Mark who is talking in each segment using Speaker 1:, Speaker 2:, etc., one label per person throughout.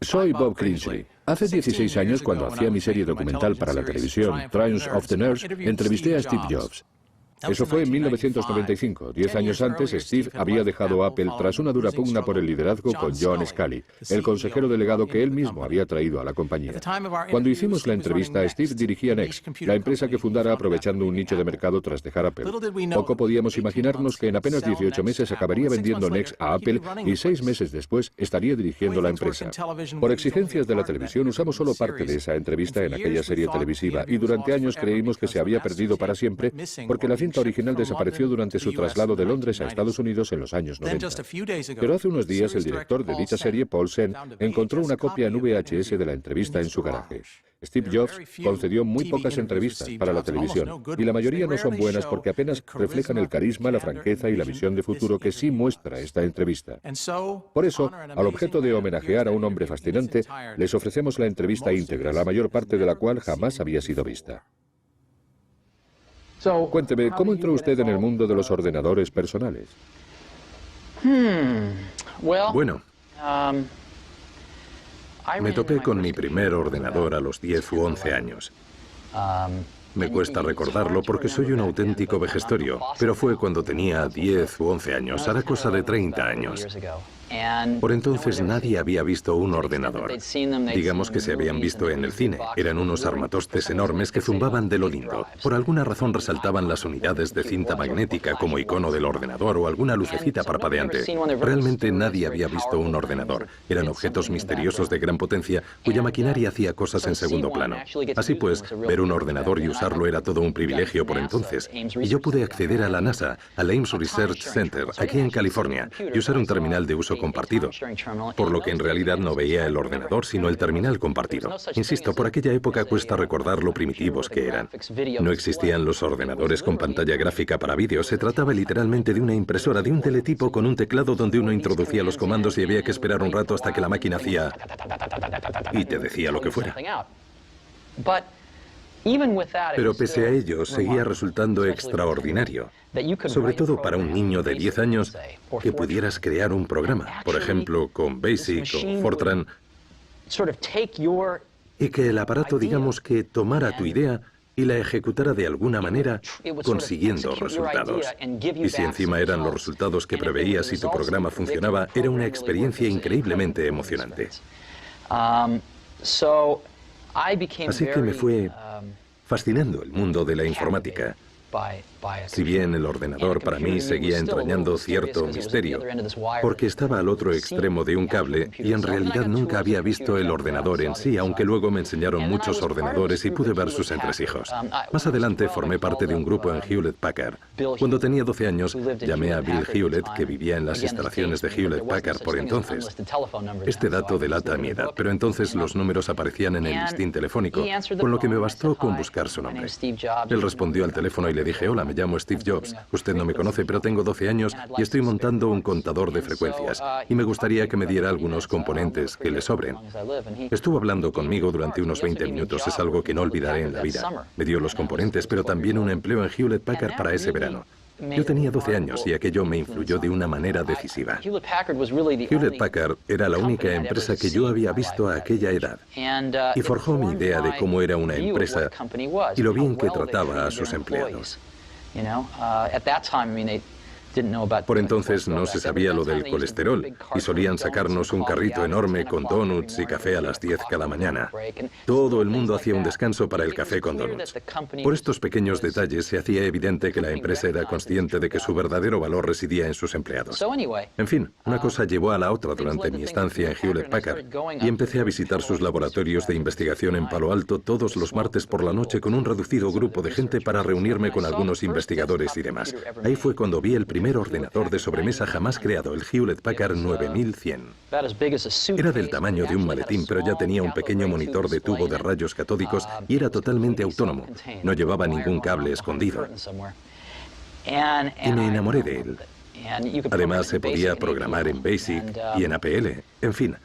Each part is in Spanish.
Speaker 1: Soy Bob Cringely. Hace 16 años, cuando hacía mi serie documental para la televisión, Triumphs of the Nerds, entrevisté a Steve Jobs. Eso fue en 1995. 10 años antes, Steve había dejado Apple tras una dura pugna por el liderazgo con John Sculley, el consejero delegado que él mismo había traído a la compañía. Cuando hicimos la entrevista, Steve dirigía Next, la empresa que fundara aprovechando un nicho de mercado tras dejar Apple. Poco podíamos imaginarnos que en apenas 18 meses acabaría vendiendo Next a Apple y 6 meses después estaría dirigiendo la empresa. Por exigencias de la televisión, usamos solo parte de esa entrevista en aquella serie televisiva y durante años creímos que se había perdido para siempre porque la cinta original desapareció durante su traslado de Londres a Estados Unidos en los años 90. Pero hace unos días el director de dicha serie, Paul Sen, encontró una copia en VHS de la entrevista en su garaje. Steve Jobs concedió muy pocas entrevistas para la televisión y la mayoría no son buenas porque apenas reflejan el carisma, la franqueza y la visión de futuro que sí muestra esta entrevista. Por eso, al objeto de homenajear a un hombre fascinante, les ofrecemos la entrevista íntegra, la mayor parte de la cual jamás había sido vista. Cuénteme, ¿cómo entró usted en el mundo de los ordenadores personales?
Speaker 2: Bueno, me topé con mi primer ordenador a los 10 u 11 años. Me cuesta recordarlo porque soy un auténtico vejestorio, pero fue cuando tenía 10 u 11 años, hará cosa de 30 años. Por entonces nadie había visto un ordenador. Digamos que se habían visto en el cine. Eran unos armatostes enormes que zumbaban de lo lindo. Por alguna razón resaltaban las unidades de cinta magnética como icono del ordenador o alguna lucecita parpadeante. Realmente nadie había visto un ordenador. Eran objetos misteriosos de gran potencia cuya maquinaria hacía cosas en segundo plano. Así pues, ver un ordenador y usarlo era todo un privilegio por entonces. Y yo pude acceder a la NASA, al Ames Research Center, aquí en California, y usar un terminal de uso compartido, por lo que en realidad no veía el ordenador sino el terminal compartido. Insisto, por aquella época cuesta recordar lo primitivos que eran. No existían los ordenadores con pantalla gráfica para vídeo, se trataba literalmente de una impresora, de un teletipo con un teclado donde uno introducía los comandos y había que esperar un rato hasta que la máquina hacía y te decía lo que fuera. Pero pese a ello, seguía resultando extraordinario, sobre todo para un niño de 10 años, que pudieras crear un programa, por ejemplo, con BASIC o Fortran, y que el aparato, digamos, que tomara tu idea y la ejecutara de alguna manera, consiguiendo resultados. Y si encima eran los resultados que preveías y tu programa funcionaba, era una experiencia increíblemente emocionante. Así que me fue fascinando el mundo de la informática. Si bien el ordenador para mí seguía entrañando cierto misterio, porque estaba al otro extremo de un cable y en realidad nunca había visto el ordenador en sí, aunque luego me enseñaron muchos ordenadores y pude ver sus entresijos. Más adelante formé parte de un grupo en Hewlett Packard. Cuando tenía 12 años, llamé a Bill Hewlett, que vivía en las instalaciones de Hewlett Packard por entonces. Este dato delata mi edad, pero entonces los números aparecían en el listín telefónico, con lo que me bastó con buscar su nombre. Él respondió al teléfono y le dije: hola, me llamo Steve Jobs. Usted no me conoce, pero tengo 12 años y estoy montando un contador de frecuencias y me gustaría que me diera algunos componentes que le sobren. Estuvo hablando conmigo durante unos 20 minutos, es algo que no olvidaré en la vida. Me dio los componentes, pero también un empleo en Hewlett Packard para ese verano. Yo tenía 12 años y aquello me influyó de una manera decisiva. Hewlett Packard era la única empresa que yo había visto a aquella edad y forjó mi idea de cómo era una empresa y lo bien que trataba a sus empleados. Por entonces no se sabía lo del colesterol y solían sacarnos un carrito enorme con donuts y café a las 10 cada mañana. Todo el mundo hacía un descanso para el café con donuts. Por estos pequeños detalles se hacía evidente que la empresa era consciente de que su verdadero valor residía en sus empleados. En fin, una cosa llevó a la otra durante mi estancia en Hewlett Packard y empecé a visitar sus laboratorios de investigación en Palo Alto todos los martes por la noche con un reducido grupo de gente para reunirme con algunos investigadores y demás. Ahí fue cuando vi el primer ordenador de sobremesa jamás creado, el Hewlett Packard 9100. Era del tamaño de un maletín, pero ya tenía un pequeño monitor de tubo de rayos catódicos y era totalmente autónomo. No llevaba ningún cable escondido. Y me enamoré de él. Además, se podía programar en BASIC y en APL. En fin,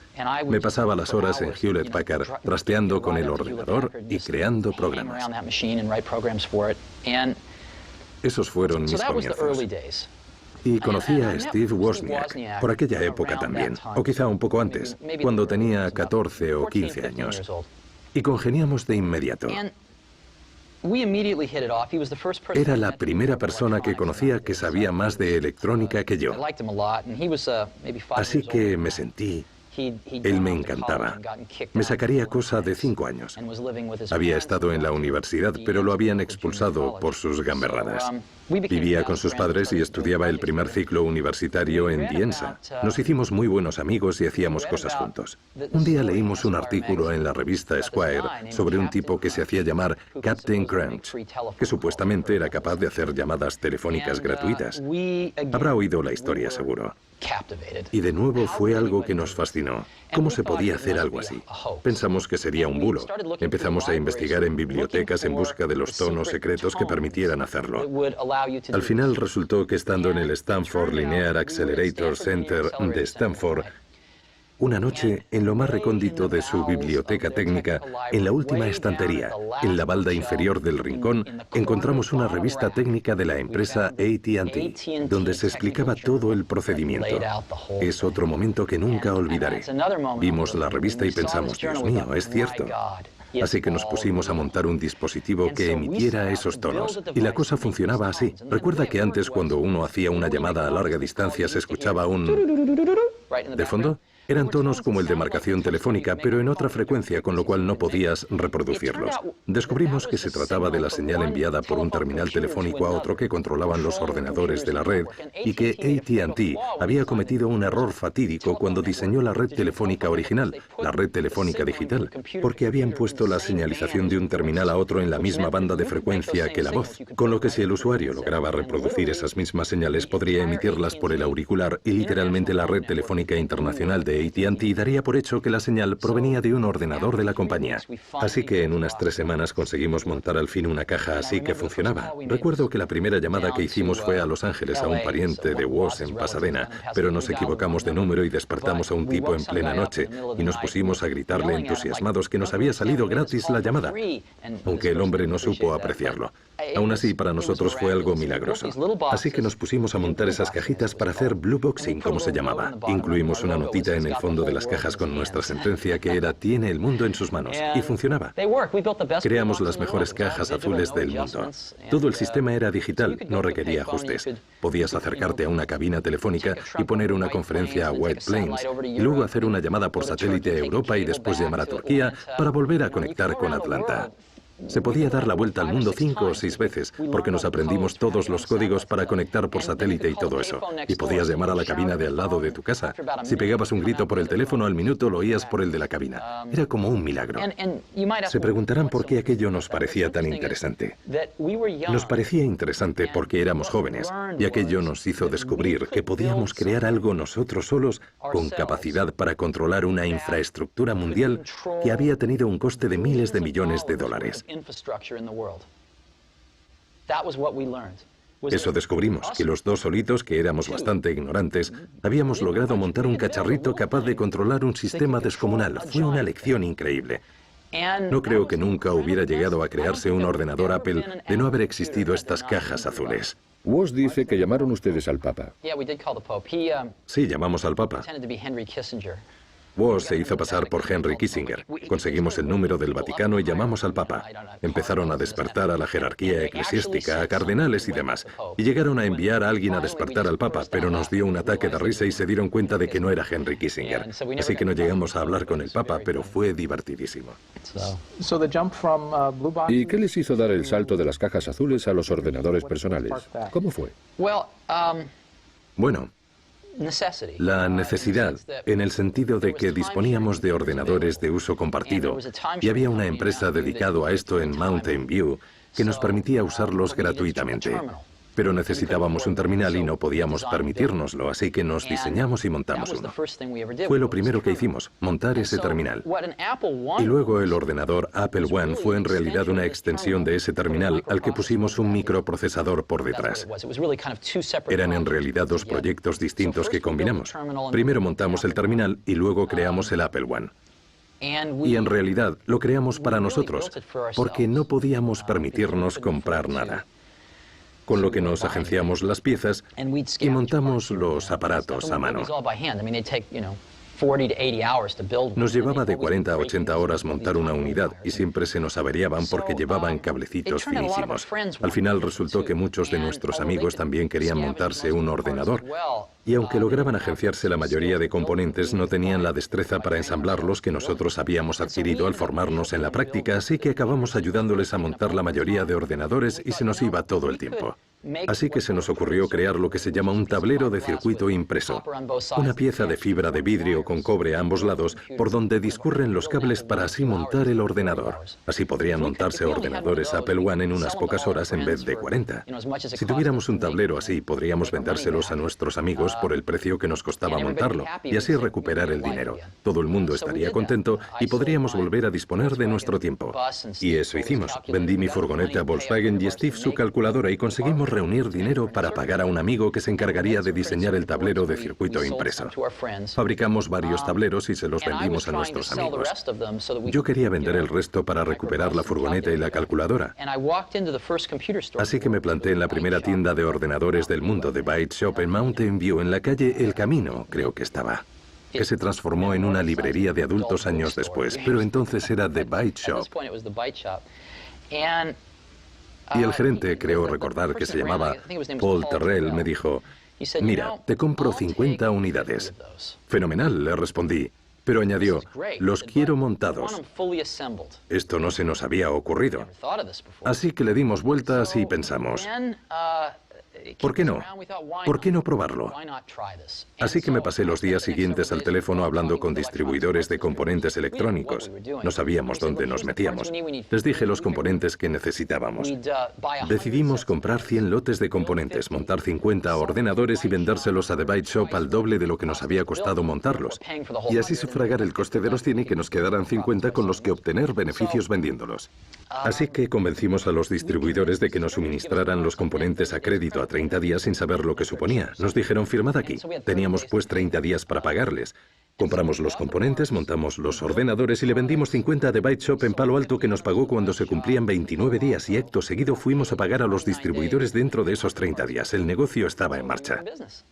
Speaker 2: me pasaba las horas en Hewlett Packard trasteando con el ordenador y creando programas. Esos fueron mis comienzos. Y conocí a Steve Wozniak por aquella época también, o quizá un poco antes, cuando tenía 14 o 15 años. Y congeniamos de inmediato. Era la primera persona que conocía que sabía más de electrónica que yo. Así que me sentí... Él me encantaba. Me sacaría cosa de 5 años. Había estado en la universidad, pero lo habían expulsado por sus gamberradas. Vivía con sus padres y estudiaba el primer ciclo universitario en Diensa. Nos hicimos muy buenos amigos y hacíamos cosas juntos. Un día leímos un artículo en la revista Squire sobre un tipo que se hacía llamar Captain Crunch, que supuestamente era capaz de hacer llamadas telefónicas gratuitas. Habrá oído la historia, seguro. Y de nuevo fue algo que nos fascinó. ¿Cómo se podía hacer algo así? Pensamos que sería un bulo. Empezamos a investigar en bibliotecas en busca de los tonos secretos que permitieran hacerlo. Al final resultó que estando en el Stanford Linear Accelerator Center de Stanford, una noche, en lo más recóndito de su biblioteca técnica, en la última estantería, en la balda inferior del rincón, encontramos una revista técnica de la empresa AT&T, donde se explicaba todo el procedimiento. Es otro momento que nunca olvidaré. Vimos la revista y pensamos, Dios mío, es cierto. Así que nos pusimos a montar un dispositivo que emitiera esos tonos. Y la cosa funcionaba así. Recuerda que antes, cuando uno hacía una llamada a larga distancia, se escuchaba un... ¿de fondo? Eran tonos como el de marcación telefónica, pero en otra frecuencia, con lo cual no podías reproducirlos. Descubrimos que se trataba de la señal enviada por un terminal telefónico a otro que controlaban los ordenadores de la red y que AT&T había cometido un error fatídico cuando diseñó la red telefónica original, la red telefónica digital, porque habían puesto la señalización de un terminal a otro en la misma banda de frecuencia que la voz, con lo que si el usuario lograba reproducir esas mismas señales podría emitirlas por el auricular y literalmente la red telefónica internacional de AT&T daría por hecho que la señal provenía de un ordenador de la compañía. Así que en unas 3 semanas conseguimos montar al fin una caja así que funcionaba. Recuerdo que la primera llamada que hicimos fue a Los Ángeles a un pariente de Woz en Pasadena, pero nos equivocamos de número y despertamos a un tipo en plena noche y nos pusimos a gritarle entusiasmados que nos había salido gratis la llamada, aunque el hombre no supo apreciarlo. Aún así, para nosotros fue algo milagroso. Así que nos pusimos a montar esas cajitas para hacer blue boxing, como se llamaba. Incluimos una notita en el fondo de las cajas con nuestra sentencia que era «Tiene el mundo en sus manos», y funcionaba. Creamos las mejores cajas azules del mundo. Todo el sistema era digital, no requería ajustes. Podías acercarte a una cabina telefónica y poner una conferencia a White Plains, y luego hacer una llamada por satélite a Europa y después llamar a Turquía para volver a conectar con Atlanta. Se podía dar la vuelta al mundo 5 o 6 veces, porque nos aprendimos todos los códigos para conectar por satélite y todo eso. Y podías llamar a la cabina de al lado de tu casa. Si pegabas un grito por el teléfono, al minuto lo oías por el de la cabina. Era como un milagro. Se preguntarán por qué aquello nos parecía tan interesante. Nos parecía interesante porque éramos jóvenes, y aquello nos hizo descubrir que podíamos crear algo nosotros solos con capacidad para controlar una infraestructura mundial que había tenido un coste de miles de millones de dólares. Eso descubrimos, que los dos solitos, que éramos bastante ignorantes, habíamos logrado montar un cacharrito capaz de controlar un sistema descomunal. Fue una lección increíble. No creo que nunca hubiera llegado a crearse un ordenador Apple de no haber existido estas cajas azules.
Speaker 1: Woz dice que llamaron ustedes al Papa.
Speaker 2: Sí, llamamos al Papa. Woz se hizo pasar por Henry Kissinger. Conseguimos el número del Vaticano y llamamos al Papa. Empezaron a despertar a la jerarquía eclesiástica, a cardenales y demás. Y llegaron a enviar a alguien a despertar al Papa, pero nos dio un ataque de risa y se dieron cuenta de que no era Henry Kissinger. Así que no llegamos a hablar con el Papa, pero fue divertidísimo.
Speaker 1: ¿Y qué les hizo dar el salto de las cajas azules a los ordenadores personales? ¿Cómo fue?
Speaker 2: Bueno, la necesidad, en el sentido de que disponíamos de ordenadores de uso compartido y había una empresa dedicada a esto en Mountain View que nos permitía usarlos gratuitamente. Pero necesitábamos un terminal y no podíamos permitírnoslo, así que nos diseñamos y montamos uno. Fue lo primero que hicimos, montar ese terminal. Y luego el ordenador Apple One fue en realidad una extensión de ese terminal al que pusimos un microprocesador por detrás. Eran en realidad 2 proyectos distintos que combinamos. Primero montamos el terminal y luego creamos el Apple One. Y en realidad lo creamos para nosotros, porque no podíamos permitirnos comprar nada. con lo que nos agenciamos las piezas y montamos los aparatos a mano. Nos llevaba de 40 a 80 horas montar una unidad y siempre se nos averiaban porque llevaban cablecitos finísimos. Al final resultó que muchos de nuestros amigos también querían montarse un ordenador. Y aunque lograban agenciarse la mayoría de componentes, no tenían la destreza para ensamblarlos que nosotros habíamos adquirido al formarnos en la práctica, así que acabamos ayudándoles a montar la mayoría de ordenadores y se nos iba todo el tiempo. Así que se nos ocurrió crear lo que se llama un tablero de circuito impreso, una pieza de fibra de vidrio con cobre a ambos lados por donde discurren los cables para así montar el ordenador. Así podrían montarse ordenadores Apple I en unas pocas horas en vez de 40. Si tuviéramos un tablero así, podríamos vendérselos a nuestros amigos por el precio que nos costaba montarlo y así recuperar el dinero. Todo el mundo estaría contento y podríamos volver a disponer de nuestro tiempo. Y eso hicimos. Vendí mi furgoneta a Volkswagen y Steve su calculadora y conseguimos reunir dinero para pagar a un amigo que se encargaría de diseñar el tablero de circuito impreso. Fabricamos varios tableros y se los vendimos a nuestros amigos. Yo quería vender el resto para recuperar la furgoneta y la calculadora. Así que me planté en la primera tienda de ordenadores del mundo de Byte Shop en Mountain View, en la calle El Camino, creo que estaba, que se transformó en una librería de adultos años después, pero entonces era The Byte Shop. Y el gerente, creo recordar que se llamaba Paul Terrell, me dijo: mira, te compro 50 unidades. Fenomenal, le respondí. Pero añadió: los quiero montados. Esto no se nos había ocurrido. Así que le dimos vueltas y pensamos: ¿por qué no? ¿Por qué no probarlo? Así que me pasé los días siguientes al teléfono hablando con distribuidores de componentes electrónicos. No sabíamos dónde nos metíamos. Les dije los componentes que necesitábamos. Decidimos comprar 100 lotes de componentes, montar 50 ordenadores y vendérselos a The Byte Shop al doble de lo que nos había costado montarlos. Y así sufragar el coste de los 100 y que nos quedaran 50 con los que obtener beneficios vendiéndolos. Así que convencimos a los distribuidores de que nos suministraran los componentes a crédito a 30 días sin saber lo que suponía. Nos dijeron: firmad aquí. Teníamos pues 30 días para pagarles. Compramos los componentes, montamos los ordenadores y le vendimos 50 a The Byte Shop en Palo Alto, que nos pagó cuando se cumplían 29 días y acto seguido fuimos a pagar a los distribuidores dentro de esos 30 días. El negocio estaba en marcha.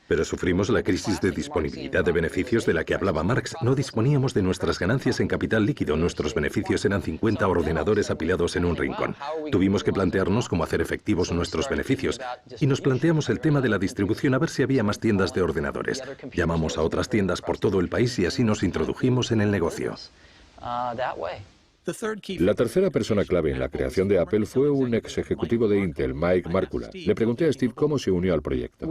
Speaker 2: Pero sufrimos la crisis de disponibilidad de beneficios de la que hablaba Marx. No disponíamos de nuestras ganancias en capital líquido. Nuestros beneficios eran 50 ordenadores apilados en un rincón. Tuvimos que plantearnos cómo hacer efectivos nuestros beneficios y nos planteamos el tema de la distribución, a ver si había más tiendas de ordenadores. Llamamos a otras tiendas por todo el país y así nos introdujimos en el negocio.
Speaker 1: La tercera persona clave en la creación de Apple fue un ex ejecutivo de Intel, Mike Markkula. Le pregunté a Steve cómo se unió al proyecto.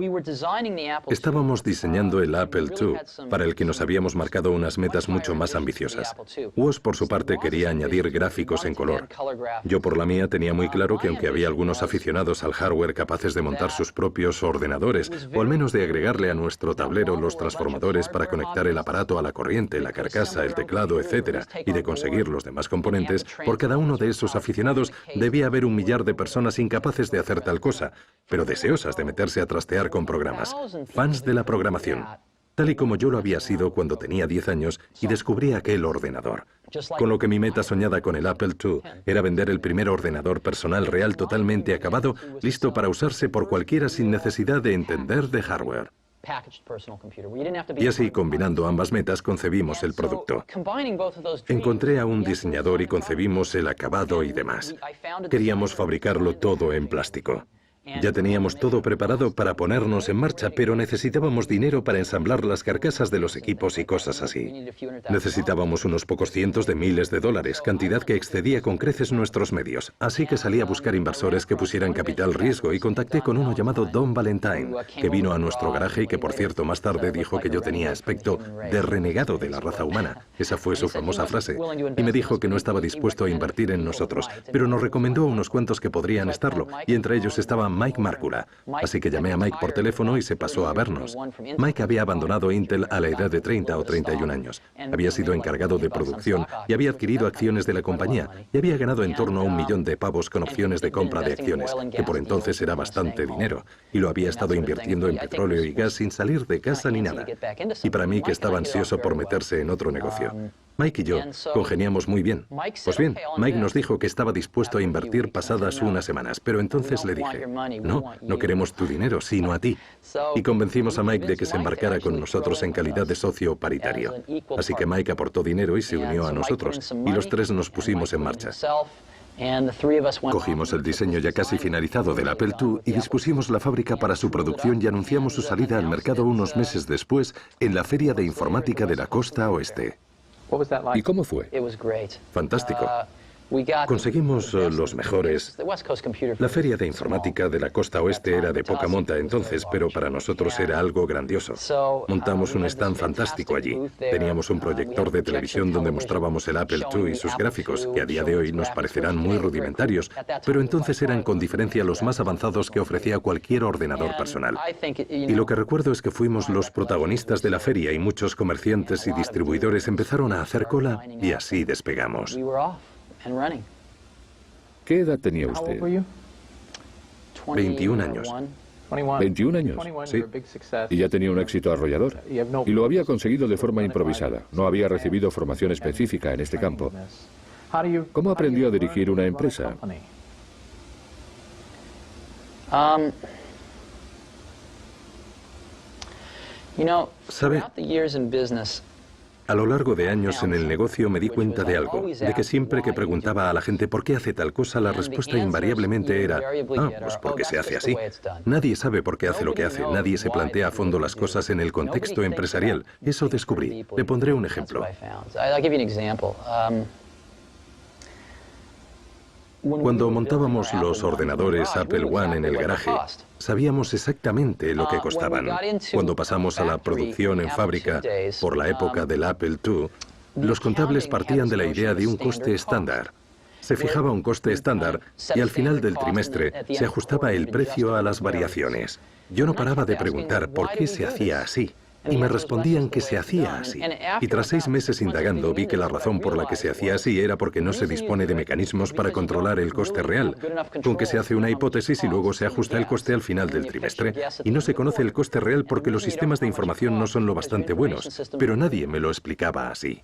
Speaker 2: Estábamos diseñando el Apple II, para el que nos habíamos marcado unas metas mucho más ambiciosas. Woz, por su parte, quería añadir gráficos en color. Yo, por la mía, tenía muy claro que aunque había algunos aficionados al hardware capaces de montar sus propios ordenadores, o al menos de agregarle a nuestro tablero los transformadores para conectar el aparato a la corriente, la carcasa, el teclado, etc., y de conseguir los demás componentes, por cada uno de esos aficionados debía haber 1 millar de personas incapaces de hacer tal cosa, pero deseosas de meterse a trastear con programas, fans de la programación, tal y como yo lo había sido cuando tenía 10 años y descubrí aquel ordenador. Con lo que mi meta soñada con el Apple II era vender el primer ordenador personal real totalmente acabado, listo para usarse por cualquiera sin necesidad de entender de hardware. Y así, combinando ambas metas, concebimos el producto. Encontré a un diseñador y concebimos el acabado y demás. Queríamos fabricarlo todo en plástico. Ya teníamos todo preparado para ponernos en marcha, pero necesitábamos dinero para ensamblar las carcasas de los equipos y cosas así. Necesitábamos unos pocos cientos de miles de dólares, cantidad que excedía con creces nuestros medios. Así que salí a buscar inversores que pusieran capital riesgo y contacté con uno llamado Don Valentine, que vino a nuestro garaje y que, por cierto, más tarde dijo que yo tenía aspecto de renegado de la raza humana. Esa fue su famosa frase. Y me dijo que no estaba dispuesto a invertir en nosotros, pero nos recomendó a unos cuantos que podrían estarlo, y entre ellos estaba Mike Markkula. Así que llamé a Mike por teléfono y se pasó a vernos. Mike había abandonado Intel a la edad de 30 o 31 años. Había sido encargado de producción y había adquirido acciones de la compañía y había ganado en torno a $1 millón con opciones de compra de acciones, que por entonces era bastante dinero, y lo había estado invirtiendo en petróleo y gas sin salir de casa ni nada. Y para mí, que estaba ansioso por meterse en otro negocio. Mike y yo congeniamos muy bien. Pues bien, Mike nos dijo que estaba dispuesto a invertir pasadas unas semanas, pero entonces le dije, no queremos tu dinero, sino a ti. Y convencimos a Mike de que se embarcara con nosotros en calidad de socio paritario. Así que Mike aportó dinero y se unió a nosotros, y los tres nos pusimos en marcha. Cogimos el diseño ya casi finalizado del Apple II y dispusimos la fábrica para su producción y anunciamos su salida al mercado unos meses después en la Feria de Informática de la Costa Oeste.
Speaker 1: ¿Y cómo fue?
Speaker 2: Fantástico. Conseguimos los mejores. La Feria de Informática de la Costa Oeste era de poca monta entonces, pero para nosotros era algo grandioso. Montamos un stand fantástico allí. Teníamos un proyector de televisión donde mostrábamos el Apple II y sus gráficos, que a día de hoy nos parecerán muy rudimentarios, pero entonces eran con diferencia los más avanzados que ofrecía cualquier ordenador personal. Y lo que recuerdo es que fuimos los protagonistas de la feria y muchos comerciantes y distribuidores empezaron a hacer cola y así despegamos.
Speaker 1: ¿Qué edad tenía usted?
Speaker 2: 21 años.
Speaker 1: 21 años, sí. Y ya tenía un éxito arrollador. Y lo había conseguido de forma improvisada. No había recibido formación específica en este campo. ¿Cómo aprendió a dirigir una empresa?
Speaker 2: ¿Sabe? A lo largo de años en el negocio me di cuenta de algo, de que siempre que preguntaba a la gente por qué hace tal cosa, la respuesta invariablemente era, pues porque se hace así. Nadie sabe por qué hace lo que hace, nadie se plantea a fondo las cosas en el contexto empresarial. Eso descubrí. Le pondré un ejemplo. Cuando montábamos los ordenadores Apple I en el garaje, sabíamos exactamente lo que costaban. Cuando pasamos a la producción en fábrica, por la época del Apple II, los contables partían de la idea de un coste estándar. Se fijaba un coste estándar y al final del trimestre se ajustaba el precio a las variaciones. Yo no paraba de preguntar por qué se hacía así. Y me respondían que se hacía así. Y tras 6 meses indagando vi que la razón por la que se hacía así era porque no se dispone de mecanismos para controlar el coste real, con que se hace una hipótesis y luego se ajusta el coste al final del trimestre. Y no se conoce el coste real porque los sistemas de información no son lo bastante buenos, pero nadie me lo explicaba así.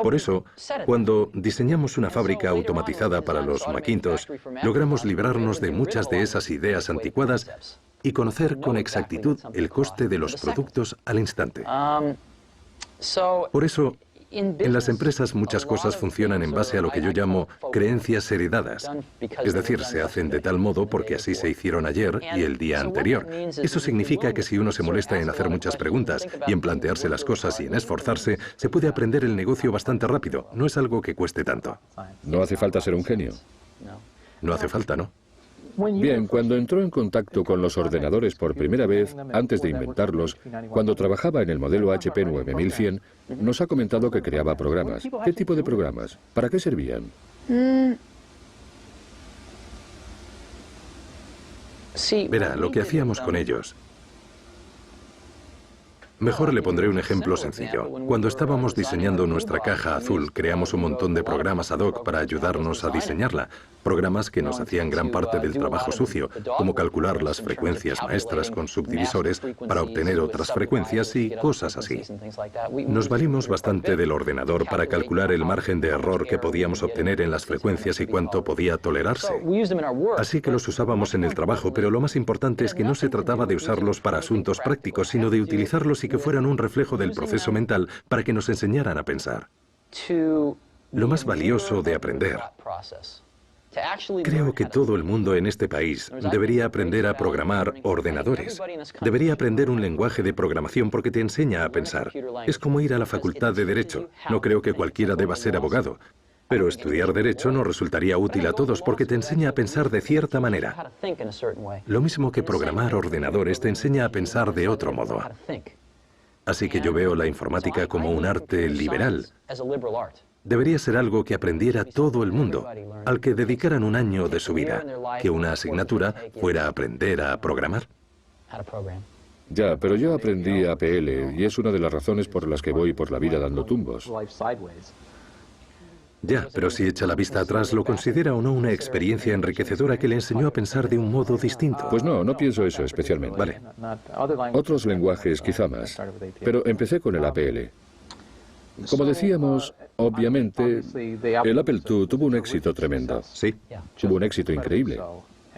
Speaker 2: Por eso, cuando diseñamos una fábrica automatizada para los Macintosh, logramos librarnos de muchas de esas ideas anticuadas y conocer con exactitud el coste de los productos al instante. Por eso, en las empresas muchas cosas funcionan en base a lo que yo llamo creencias heredadas. Es decir, se hacen de tal modo porque así se hicieron ayer y el día anterior. Eso significa que si uno se molesta en hacer muchas preguntas y en plantearse las cosas y en esforzarse, se puede aprender el negocio bastante rápido. No es algo que cueste tanto.
Speaker 1: No hace falta ser un genio.
Speaker 2: No hace falta, ¿no?
Speaker 1: Bien, cuando entró en contacto con los ordenadores por primera vez, antes de inventarlos, cuando trabajaba en el modelo HP 9100, nos ha comentado que creaba programas. ¿Qué tipo de programas? ¿Para qué servían?
Speaker 2: Verá, lo que hacíamos con ellos. Mejor le pondré un ejemplo sencillo. Cuando estábamos diseñando nuestra caja azul, creamos un montón de programas ad hoc para ayudarnos a diseñarla. Programas que nos hacían gran parte del trabajo sucio, como calcular las frecuencias maestras con subdivisores para obtener otras frecuencias y cosas así. Nos valimos bastante del ordenador para calcular el margen de error que podíamos obtener en las frecuencias y cuánto podía tolerarse. Así que los usábamos en el trabajo, pero lo más importante es que no se trataba de usarlos para asuntos prácticos, sino de utilizarlos y que fueran un reflejo del proceso mental para que nos enseñaran a pensar. Lo más valioso de aprender. Creo que todo el mundo en este país debería aprender a programar ordenadores. Debería aprender un lenguaje de programación porque te enseña a pensar. Es como ir a la facultad de Derecho. No creo que cualquiera deba ser abogado. Pero estudiar Derecho nos resultaría útil a todos porque te enseña a pensar de cierta manera. Lo mismo que programar ordenadores te enseña a pensar de otro modo. Así que yo veo la informática como un arte liberal. Debería ser algo que aprendiera todo el mundo, al que dedicaran un año de su vida, que una asignatura fuera aprender a programar.
Speaker 1: Ya, pero yo aprendí APL y es una de las razones por las que voy por la vida dando tumbos.
Speaker 2: Ya, pero si echa la vista atrás, ¿lo considera o no una experiencia enriquecedora que le enseñó a pensar de un modo distinto?
Speaker 1: Pues no pienso eso especialmente.
Speaker 2: Vale.
Speaker 1: Otros lenguajes quizá más, pero empecé con el APL. Como decíamos, obviamente, el Apple II tuvo un éxito tremendo.
Speaker 2: Sí.
Speaker 1: Tuvo un éxito increíble.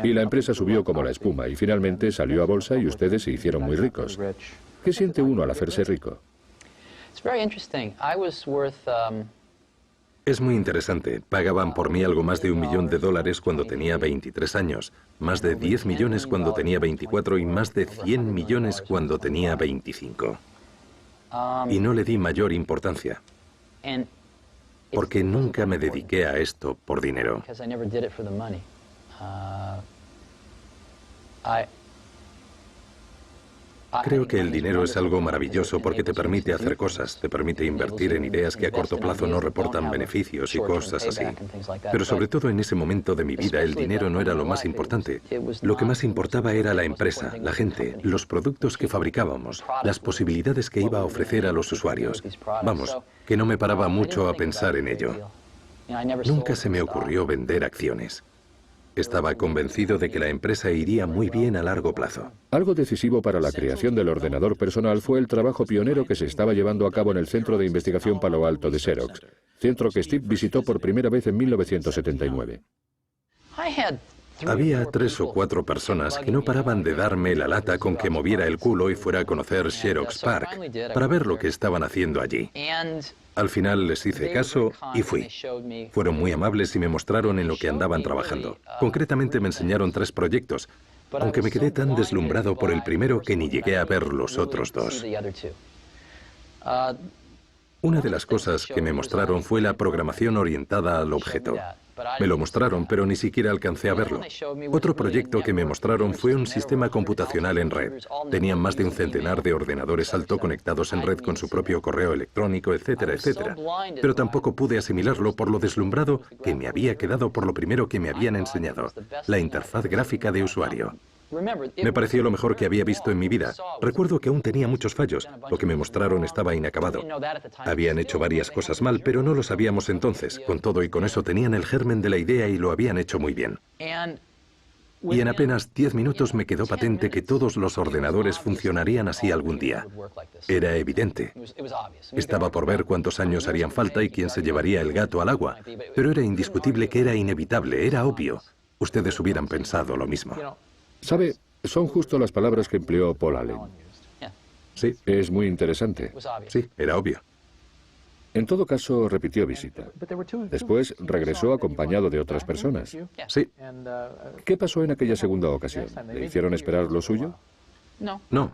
Speaker 1: Y la empresa subió como la espuma y finalmente salió a bolsa y ustedes se hicieron muy ricos. ¿Qué siente uno al hacerse rico?
Speaker 2: Es muy interesante. Pagaban por mí algo más de $1 millón cuando tenía 23 años, más de 10 millones cuando tenía 24 y más de 100 millones cuando tenía 25. Y no le di mayor importancia, porque nunca me dediqué a esto por dinero. Creo que el dinero es algo maravilloso porque te permite hacer cosas, te permite invertir en ideas que a corto plazo no reportan beneficios y cosas así. Pero sobre todo en ese momento de mi vida el dinero no era lo más importante. Lo que más importaba era la empresa, la gente, los productos que fabricábamos, las posibilidades que iba a ofrecer a los usuarios. Vamos, que no me paraba mucho a pensar en ello. Nunca se me ocurrió vender acciones. Estaba convencido de que la empresa iría muy bien a largo plazo.
Speaker 1: Algo decisivo para la creación del ordenador personal fue el trabajo pionero que se estaba llevando a cabo en el Centro de Investigación Palo Alto de Xerox, centro que Steve visitó por primera vez en 1979.
Speaker 2: Había 3 o 4 personas que no paraban de darme la lata con que moviera el culo y fuera a conocer Xerox PARC para ver lo que estaban haciendo allí. Al final les hice caso y fui. Fueron muy amables y me mostraron en lo que andaban trabajando. Concretamente me enseñaron 3 proyectos, aunque me quedé tan deslumbrado por el primero que ni llegué a ver los otros 2. Una de las cosas que me mostraron fue la programación orientada al objeto. Me lo mostraron, pero ni siquiera alcancé a verlo. Otro proyecto que me mostraron fue un sistema computacional en red. Tenían más de un centenar de ordenadores alto conectados en red con su propio correo electrónico, etcétera, etcétera. Pero tampoco pude asimilarlo por lo deslumbrado que me había quedado por lo primero que me habían enseñado, la interfaz gráfica de usuario. Me pareció lo mejor que había visto en mi vida. Recuerdo que aún tenía muchos fallos. Lo que me mostraron estaba inacabado. Habían hecho varias cosas mal, pero no lo sabíamos entonces. Con todo y con eso tenían el germen de la idea y lo habían hecho muy bien. Y en apenas 10 minutos me quedó patente que todos los ordenadores funcionarían así algún día. Era evidente. Estaba por ver cuántos años harían falta y quién se llevaría el gato al agua. Pero era indiscutible que era inevitable, era obvio. Ustedes hubieran pensado lo mismo.
Speaker 1: ¿Sabe? Son justo las palabras que empleó Paul Allen.
Speaker 2: Sí.
Speaker 1: Es muy interesante.
Speaker 2: Sí, era obvio.
Speaker 1: En todo caso, repitió visita. Después regresó acompañado de otras personas.
Speaker 2: Sí.
Speaker 1: ¿Qué pasó en aquella segunda ocasión? ¿Le hicieron esperar lo suyo?
Speaker 2: No.
Speaker 1: ¿No?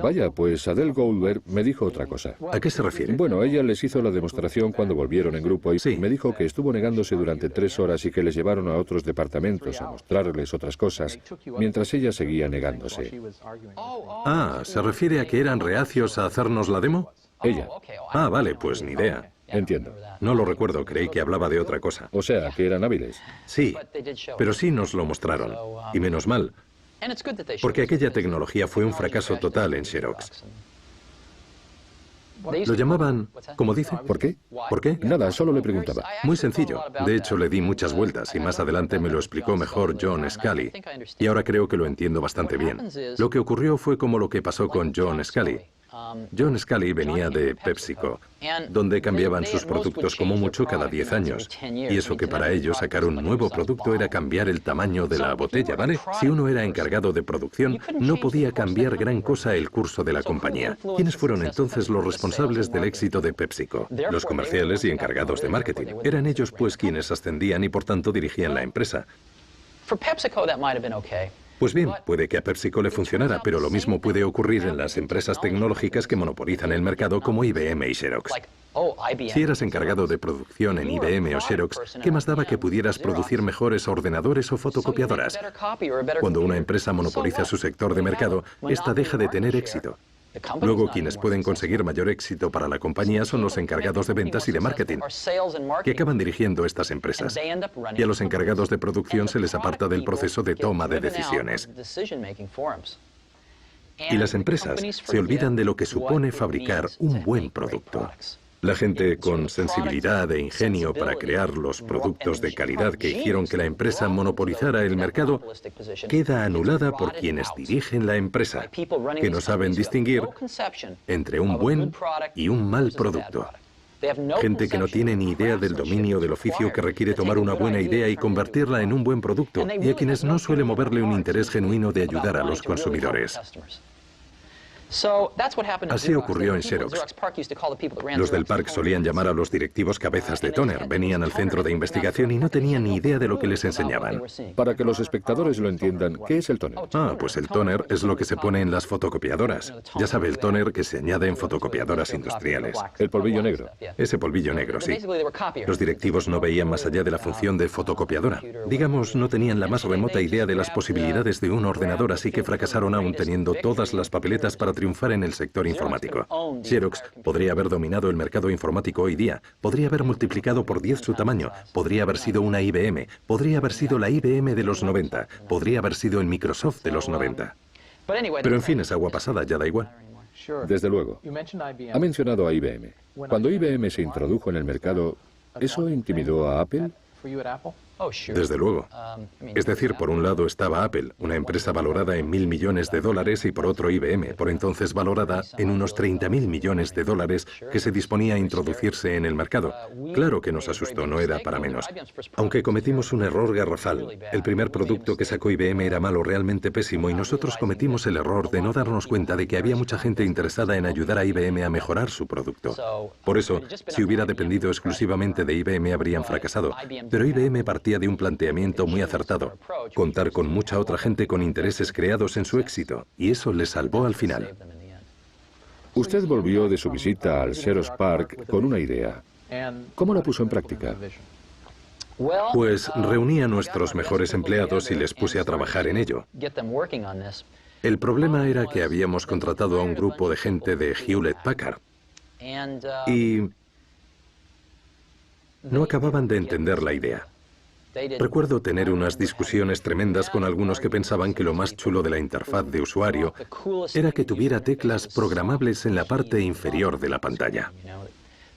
Speaker 1: Vaya, pues Adele Goldberg me dijo otra cosa.
Speaker 2: ¿A qué se refiere?
Speaker 1: Bueno, ella les hizo la demostración cuando volvieron en grupo y
Speaker 2: Sí.
Speaker 1: me dijo que estuvo negándose durante 3 horas y que les llevaron a otros departamentos a mostrarles otras cosas, mientras ella seguía negándose.
Speaker 2: Ah, ¿se refiere a que eran reacios a hacernos la demo?
Speaker 1: Ella.
Speaker 2: Ah, vale, pues ni idea.
Speaker 1: Entiendo.
Speaker 2: No lo recuerdo, creí que hablaba de otra cosa.
Speaker 1: O sea, que eran hábiles.
Speaker 2: Sí, pero sí nos lo mostraron. Y menos mal, porque aquella tecnología fue un fracaso total en Xerox. Lo llamaban, ¿cómo dice?
Speaker 1: ¿Por qué?
Speaker 2: ¿Por qué?
Speaker 1: Nada, solo le preguntaba.
Speaker 2: Muy sencillo. De hecho, le di muchas vueltas y más adelante me lo explicó mejor John Scully. Y ahora creo que lo entiendo bastante bien. Lo que ocurrió fue como lo que pasó con John Scully. John Scully venía de PepsiCo, donde cambiaban sus productos como mucho cada 10 años. Y eso que para ellos sacar un nuevo producto era cambiar el tamaño de la botella, ¿vale? Si uno era encargado de producción, no podía cambiar gran cosa el curso de la compañía. ¿Quiénes fueron entonces los responsables del éxito de PepsiCo? Los comerciales y encargados de marketing. Eran ellos pues quienes ascendían y por tanto dirigían la empresa. Pues bien, puede que a PepsiCo le funcionara, pero lo mismo puede ocurrir en las empresas tecnológicas que monopolizan el mercado como IBM y Xerox. Si eras encargado de producción en IBM o Xerox, ¿qué más daba que pudieras producir mejores ordenadores o fotocopiadoras? Cuando una empresa monopoliza su sector de mercado, esta deja de tener éxito. Luego, quienes pueden conseguir mayor éxito para la compañía son los encargados de ventas y de marketing, que acaban dirigiendo estas empresas. Y a los encargados de producción se les aparta del proceso de toma de decisiones. Y las empresas se olvidan de lo que supone fabricar un buen producto. La gente con sensibilidad e ingenio para crear los productos de calidad que hicieron que la empresa monopolizara el mercado queda anulada por quienes dirigen la empresa, que no saben distinguir entre un buen y un mal producto. Gente que no tiene ni idea del dominio del oficio que requiere tomar una buena idea y convertirla en un buen producto, y a quienes no suele moverle un interés genuino de ayudar a los consumidores. Así ocurrió en Xerox. Los del parque solían llamar a los directivos cabezas de tóner. Venían al centro de investigación y no tenían ni idea de lo que les enseñaban.
Speaker 1: Para que los espectadores lo entiendan, ¿qué es el tóner?
Speaker 2: Pues el tóner es lo que se pone en las fotocopiadoras. Ya sabe, el tóner que se añade en fotocopiadoras industriales.
Speaker 1: El polvillo negro.
Speaker 2: Ese polvillo negro, sí. Los directivos no veían más allá de la función de fotocopiadora. Digamos, no tenían la más remota idea de las posibilidades de un ordenador, así que fracasaron aún teniendo todas las papeletas para triunfar en el sector informático. Xerox podría haber dominado el mercado informático hoy día, podría haber multiplicado por 10 su tamaño, podría haber sido una IBM, podría haber sido la IBM de los 90, podría haber sido el Microsoft de los 90. Pero en fin, es agua pasada, ya da igual.
Speaker 1: Desde luego. Ha mencionado a IBM. Cuando IBM se introdujo en el mercado, ¿eso intimidó a Apple?
Speaker 2: Desde luego. Es decir, por un lado estaba Apple, una empresa valorada en $1.000 millones, y por otro IBM, por entonces valorada en unos $30.000 millones, que se disponía a introducirse en el mercado. Claro que nos asustó, no era para menos. Aunque cometimos un error garrafal. El primer producto que sacó IBM era malo, realmente pésimo, y nosotros cometimos el error de no darnos cuenta de que había mucha gente interesada en ayudar a IBM a mejorar su producto. Por eso, si hubiera dependido exclusivamente de IBM, habrían fracasado. Pero IBM partía de un planteamiento muy acertado, contar con mucha otra gente con intereses creados en su éxito, y eso le salvó al final.
Speaker 1: Usted volvió de su visita al Xerox PARC con una idea. ¿Cómo la puso en práctica?
Speaker 2: Pues reuní a nuestros mejores empleados y les puse a trabajar en ello. El problema era que habíamos contratado a un grupo de gente de Hewlett Packard y no acababan de entender la idea. Recuerdo tener unas discusiones tremendas con algunos que pensaban que lo más chulo de la interfaz de usuario era que tuviera teclas programables en la parte inferior de la pantalla.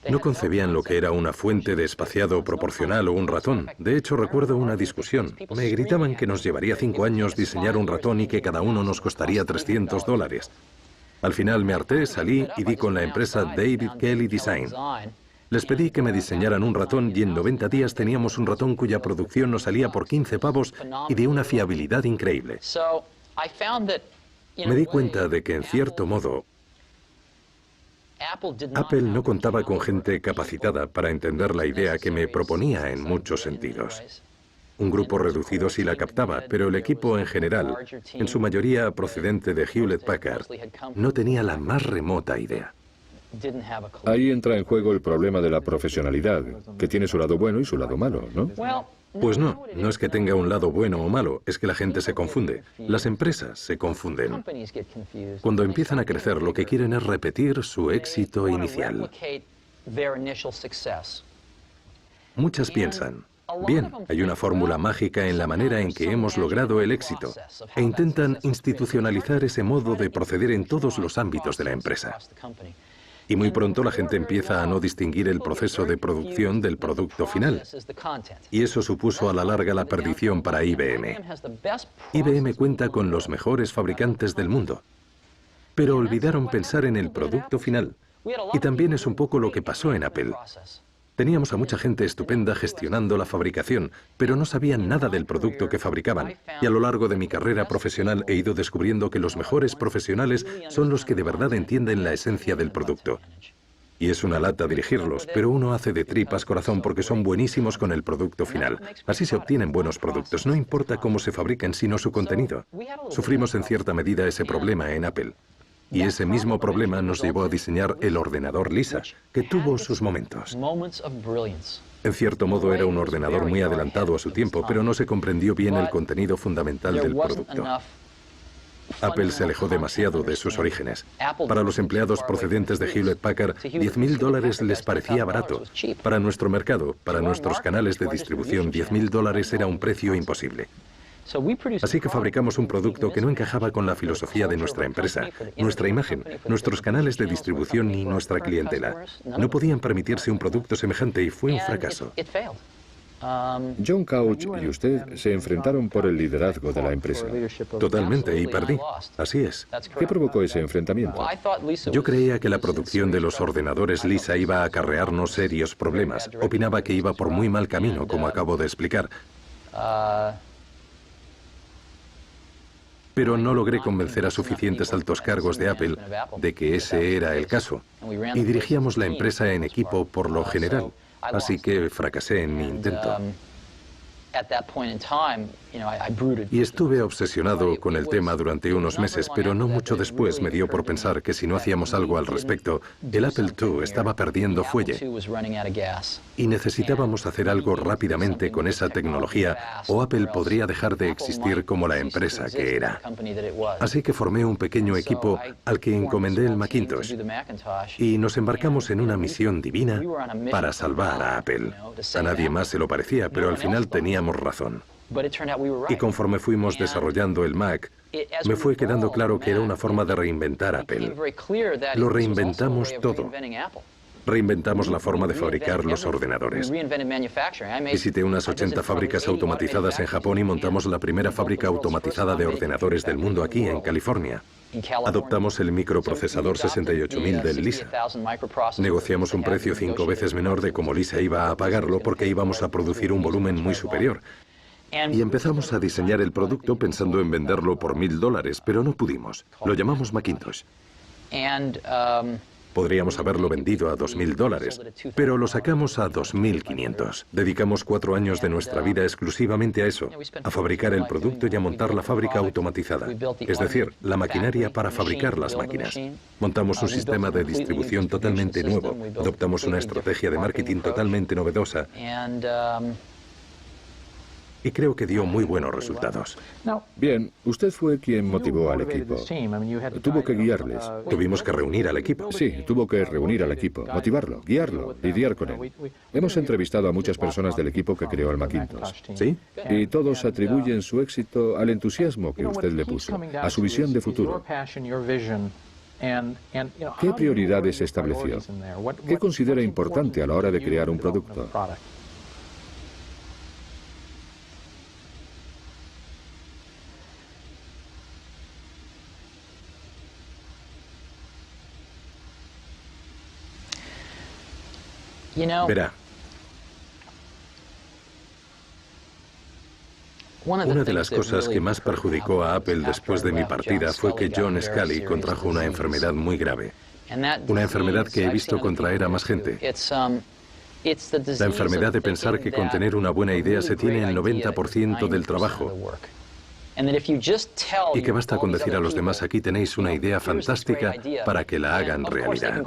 Speaker 2: No concebían lo que era una fuente de espaciado proporcional o un ratón. De hecho, recuerdo una discusión. Me gritaban que nos llevaría 5 años diseñar un ratón y que cada uno nos costaría $300. Al final me harté, salí y di con la empresa David Kelly Design. Les pedí que me diseñaran un ratón y en 90 días teníamos un ratón cuya producción nos salía por 15 pavos y de una fiabilidad increíble. Me di cuenta de que, en cierto modo, Apple no contaba con gente capacitada para entender la idea que me proponía en muchos sentidos. Un grupo reducido sí la captaba, pero el equipo en general, en su mayoría procedente de Hewlett Packard, no tenía la más remota idea.
Speaker 1: Ahí entra en juego el problema de la profesionalidad, que tiene su lado bueno y su lado malo, ¿no?
Speaker 2: Pues no, no es que tenga un lado bueno o malo, es que la gente se confunde. Las empresas se confunden. Cuando empiezan a crecer, lo que quieren es repetir su éxito inicial. Muchas piensan, bien, hay una fórmula mágica en la manera en que hemos logrado el éxito, e intentan institucionalizar ese modo de proceder en todos los ámbitos de la empresa. Y muy pronto la gente empieza a no distinguir el proceso de producción del producto final. Y eso supuso a la larga la perdición para IBM. IBM cuenta con los mejores fabricantes del mundo. Pero olvidaron pensar en el producto final. Y también es un poco lo que pasó en Apple. Teníamos a mucha gente estupenda gestionando la fabricación, pero no sabían nada del producto que fabricaban. Y a lo largo de mi carrera profesional he ido descubriendo que los mejores profesionales son los que de verdad entienden la esencia del producto. Y es una lata dirigirlos, pero uno hace de tripas corazón porque son buenísimos con el producto final. Así se obtienen buenos productos, no importa cómo se fabriquen, sino su contenido. Sufrimos en cierta medida ese problema en Apple. Y ese mismo problema nos llevó a diseñar el ordenador Lisa, que tuvo sus momentos. En cierto modo era un ordenador muy adelantado a su tiempo, pero no se comprendió bien el contenido fundamental del producto. Apple se alejó demasiado de sus orígenes. Para los empleados procedentes de Hewlett Packard, $10.000 les parecía barato. Para nuestro mercado, para nuestros canales de distribución, $10.000 era un precio imposible. Así que fabricamos un producto que no encajaba con la filosofía de nuestra empresa, nuestra imagen, nuestros canales de distribución ni nuestra clientela. No podían permitirse un producto semejante y fue un fracaso.
Speaker 1: John Couch y usted se enfrentaron por el liderazgo de la empresa.
Speaker 2: Totalmente, y perdí. Así es.
Speaker 1: ¿Qué provocó ese enfrentamiento?
Speaker 2: Yo creía que la producción de los ordenadores Lisa iba a acarrearnos serios problemas. Opinaba que iba por muy mal camino, como acabo de explicar. Pero no logré convencer a suficientes altos cargos de Apple de que ese era el caso. Y dirigíamos la empresa en equipo por lo general. Así que fracasé en mi intento. Y estuve obsesionado con el tema durante unos meses, pero no mucho después me dio por pensar que si no hacíamos algo al respecto, el Apple II estaba perdiendo fuelle. Y necesitábamos hacer algo rápidamente con esa tecnología, o Apple podría dejar de existir como la empresa que era. Así que formé un pequeño equipo al que encomendé el Macintosh. Y nos embarcamos en una misión divina para salvar a Apple. A nadie más se lo parecía, pero al final teníamos razón. Y conforme fuimos desarrollando el Mac, me fue quedando claro que era una forma de reinventar Apple. Lo reinventamos todo. Reinventamos la forma de fabricar los ordenadores. Visité unas 80 fábricas automatizadas en Japón y montamos la primera fábrica automatizada de ordenadores del mundo aquí, en California. Adoptamos el microprocesador 68000 del Lisa. Negociamos un precio 5 veces menor de como Lisa iba a pagarlo porque íbamos a producir un volumen muy superior. Y empezamos a diseñar el producto pensando en venderlo por $1000, pero no pudimos. Lo llamamos Macintosh. Podríamos haberlo vendido a $2000, pero lo sacamos a 2500. Dedicamos 4 años de nuestra vida exclusivamente a eso, a fabricar el producto y a montar la fábrica automatizada, es decir, la maquinaria para fabricar las máquinas. Montamos un sistema de distribución totalmente nuevo, adoptamos una estrategia de marketing totalmente novedosa y creo que dio muy buenos resultados.
Speaker 1: Bien, usted fue quien motivó al equipo. Tuvo que guiarles.
Speaker 2: Tuvimos que reunir al equipo.
Speaker 1: Sí, tuvo que reunir al equipo, motivarlo, guiarlo, lidiar con él. Hemos entrevistado a muchas personas del equipo que creó el Macintosh.
Speaker 2: ¿Sí?
Speaker 1: Y todos atribuyen su éxito al entusiasmo que usted le puso, a su visión de futuro. ¿Qué prioridades estableció? ¿Qué considera importante a la hora de crear un producto?
Speaker 2: Verá, una de las cosas que más perjudicó a Apple después de mi partida fue que John Sculley contrajo una enfermedad muy grave. Una enfermedad que he visto contraer a más gente. La enfermedad de pensar que con tener una buena idea se tiene el 90% del trabajo. Y que basta con decir a los demás, aquí tenéis una idea fantástica para que la hagan realidad.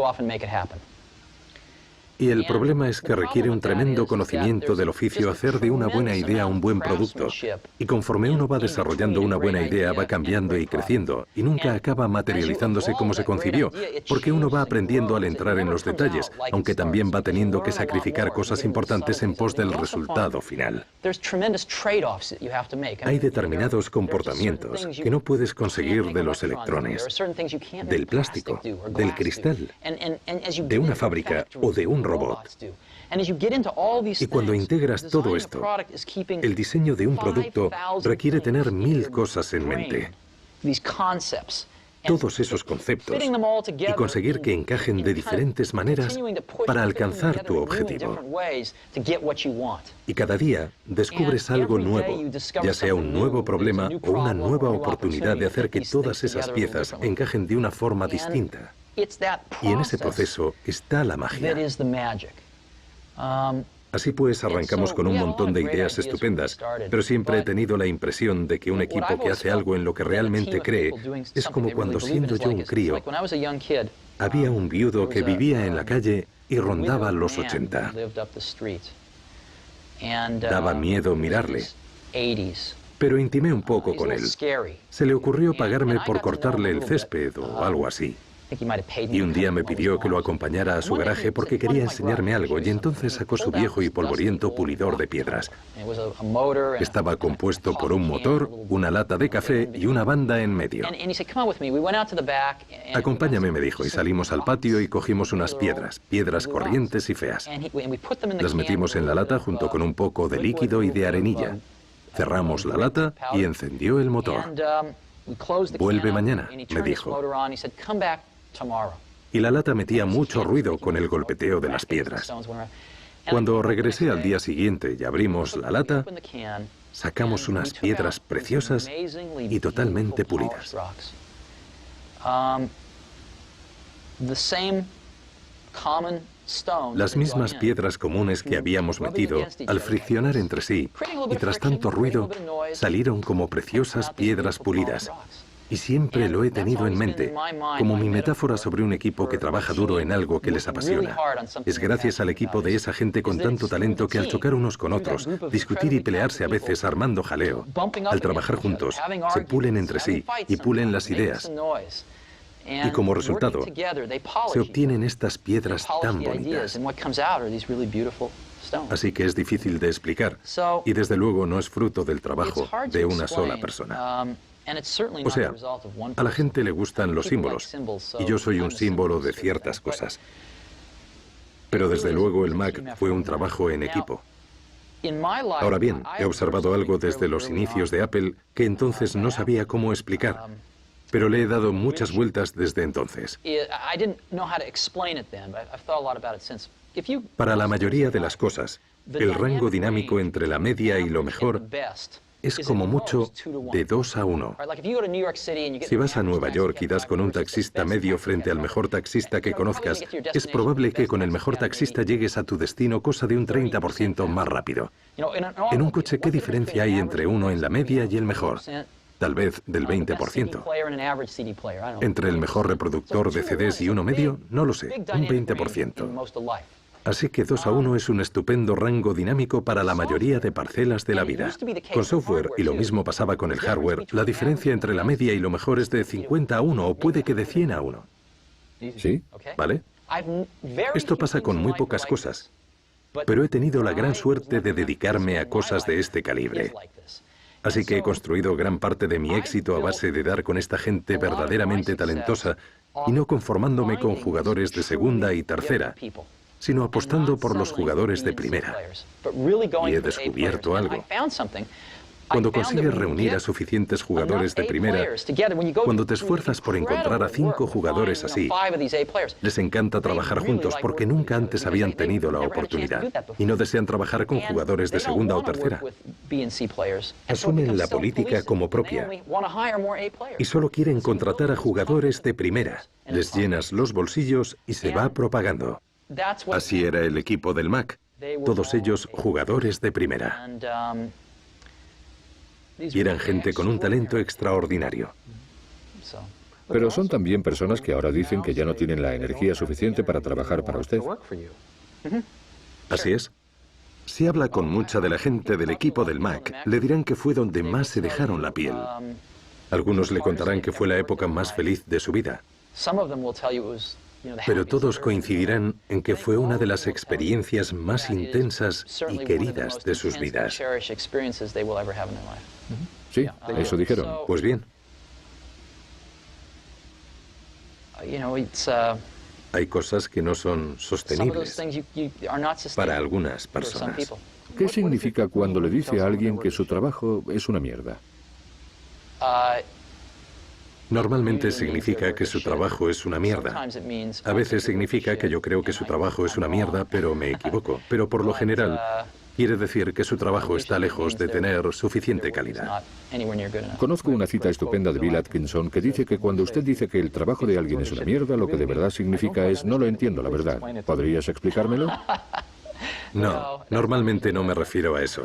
Speaker 2: Y el problema es que requiere un tremendo conocimiento del oficio hacer de una buena idea un buen producto. Y conforme uno va desarrollando una buena idea, va cambiando y creciendo, y nunca acaba materializándose como se concibió, porque uno va aprendiendo al entrar en los detalles, aunque también va teniendo que sacrificar cosas importantes en pos del resultado final. Hay determinados comportamientos que no puedes conseguir de los electrones, del plástico, del cristal, de una fábrica o de un robot. Y cuando integras todo esto, el diseño de un producto requiere tener 1000 cosas en mente. Todos esos conceptos y conseguir que encajen de diferentes maneras para alcanzar tu objetivo. Y cada día descubres algo nuevo, ya sea un nuevo problema o una nueva oportunidad de hacer que todas esas piezas encajen de una forma distinta. Y en ese proceso está la magia. Así pues, arrancamos con un montón de ideas estupendas, pero siempre he tenido la impresión de que un equipo que hace algo en lo que realmente cree es como cuando, siendo yo un crío, había un viudo que vivía en la calle y rondaba los 80. Daba miedo mirarle, pero intimé un poco con él. Se le ocurrió pagarme por cortarle el césped o algo así. Y un día me pidió que lo acompañara a su garaje porque quería enseñarme algo, y entonces sacó su viejo y polvoriento pulidor de piedras. Estaba compuesto por un motor, una lata de café y una banda en medio. Acompáñame, me dijo, y salimos al patio y cogimos unas piedras corrientes y feas. Las metimos en la lata junto con un poco de líquido y de arenilla. Cerramos la lata y encendió el motor. Vuelve mañana, me dijo. Y la lata metía mucho ruido con el golpeteo de las piedras. Cuando regresé al día siguiente y abrimos la lata, sacamos unas piedras preciosas y totalmente pulidas. Las mismas piedras comunes que habíamos metido, al friccionar entre sí, y tras tanto ruido, salieron como preciosas piedras pulidas. Y siempre lo he tenido en mente, como mi metáfora sobre un equipo que trabaja duro en algo que les apasiona. Es gracias al equipo de esa gente con tanto talento que al chocar unos con otros, discutir y pelearse a veces armando jaleo, al trabajar juntos, se pulen entre sí y pulen las ideas. Y como resultado, se obtienen estas piedras tan bonitas. Así que es difícil de explicar, y desde luego no es fruto del trabajo de una sola persona. O sea, a la gente le gustan los símbolos, y yo soy un símbolo de ciertas cosas. Pero desde luego el Mac fue un trabajo en equipo. Ahora bien, he observado algo desde los inicios de Apple que entonces no sabía cómo explicar, pero le he dado muchas vueltas desde entonces. Para la mayoría de las cosas, el rango dinámico entre la media y lo mejor es como mucho de 2 a 1. Si vas a Nueva York y das con un taxista medio frente al mejor taxista que conozcas, es probable que con el mejor taxista llegues a tu destino cosa de un 30% más rápido. En un coche, ¿qué diferencia hay entre uno en la media y el mejor? Tal vez del 20%. Entre el mejor reproductor de CDs y uno medio, no lo sé, un 20%. Así que 2 a 1 es un estupendo rango dinámico para la mayoría de parcelas de la vida. Con software, y lo mismo pasaba con el hardware, la diferencia entre la media y lo mejor es de 50 a 1 o puede que de 100 a 1.
Speaker 1: ¿Sí?
Speaker 2: ¿Vale? Esto pasa con muy pocas cosas, pero he tenido la gran suerte de dedicarme a cosas de este calibre. Así que he construido gran parte de mi éxito a base de dar con esta gente verdaderamente talentosa y no conformándome con jugadores de segunda y tercera, sino apostando por los jugadores de primera. Y he descubierto algo. Cuando consigues reunir a suficientes jugadores de primera, cuando te esfuerzas por encontrar a 5 jugadores así, les encanta trabajar juntos porque nunca antes habían tenido la oportunidad y no desean trabajar con jugadores de segunda o tercera. Asumen la política como propia y solo quieren contratar a jugadores de primera. Les llenas los bolsillos y se va propagando. Así era el equipo del Mac, todos ellos jugadores de primera. Y eran gente con un talento extraordinario.
Speaker 1: Pero son también personas que ahora dicen que ya no tienen la energía suficiente para trabajar para usted.
Speaker 2: Así es. Si habla con mucha de la gente del equipo del Mac, le dirán que fue donde más se dejaron la piel. Algunos le contarán que fue la época más feliz de su vida. Pero todos coincidirán en que fue una de las experiencias más intensas y queridas de sus vidas.
Speaker 1: Sí, eso dijeron.
Speaker 2: Pues bien. Hay cosas que no son sostenibles para algunas personas.
Speaker 1: ¿Qué significa cuando le dice a alguien que su trabajo es una mierda?
Speaker 2: Normalmente significa que su trabajo es una mierda. A veces significa que yo creo que su trabajo es una mierda, pero me equivoco. Pero por lo general, quiere decir que su trabajo está lejos de tener suficiente calidad.
Speaker 1: Conozco una cita estupenda de Bill Atkinson que dice que cuando usted dice que el trabajo de alguien es una mierda, lo que de verdad significa es no lo entiendo, la verdad. ¿Podrías explicármelo?
Speaker 2: No, normalmente no me refiero a eso.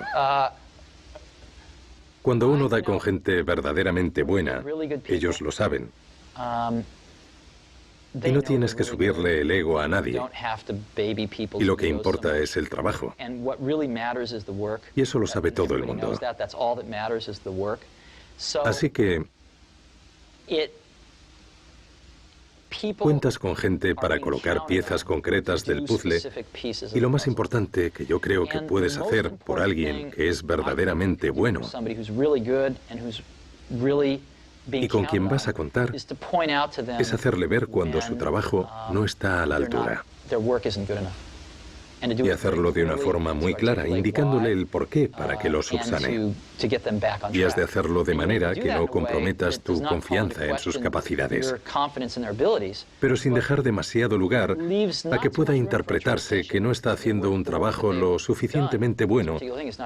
Speaker 2: Cuando uno da con gente verdaderamente buena, ellos lo saben. Y no tienes que subirle el ego a nadie. Y lo que importa es el trabajo. Y eso lo sabe todo el mundo. Así que Cuentas con gente para colocar piezas concretas del puzzle y lo más importante que yo creo que puedes hacer por alguien que es verdaderamente bueno y con quien vas a contar es hacerle ver cuando su trabajo no está a la altura. Y hacerlo de una forma muy clara, indicándole el porqué para que lo subsane. Y has de hacerlo de manera que no comprometas tu confianza en sus capacidades, pero sin dejar demasiado lugar a que pueda interpretarse que no está haciendo un trabajo lo suficientemente bueno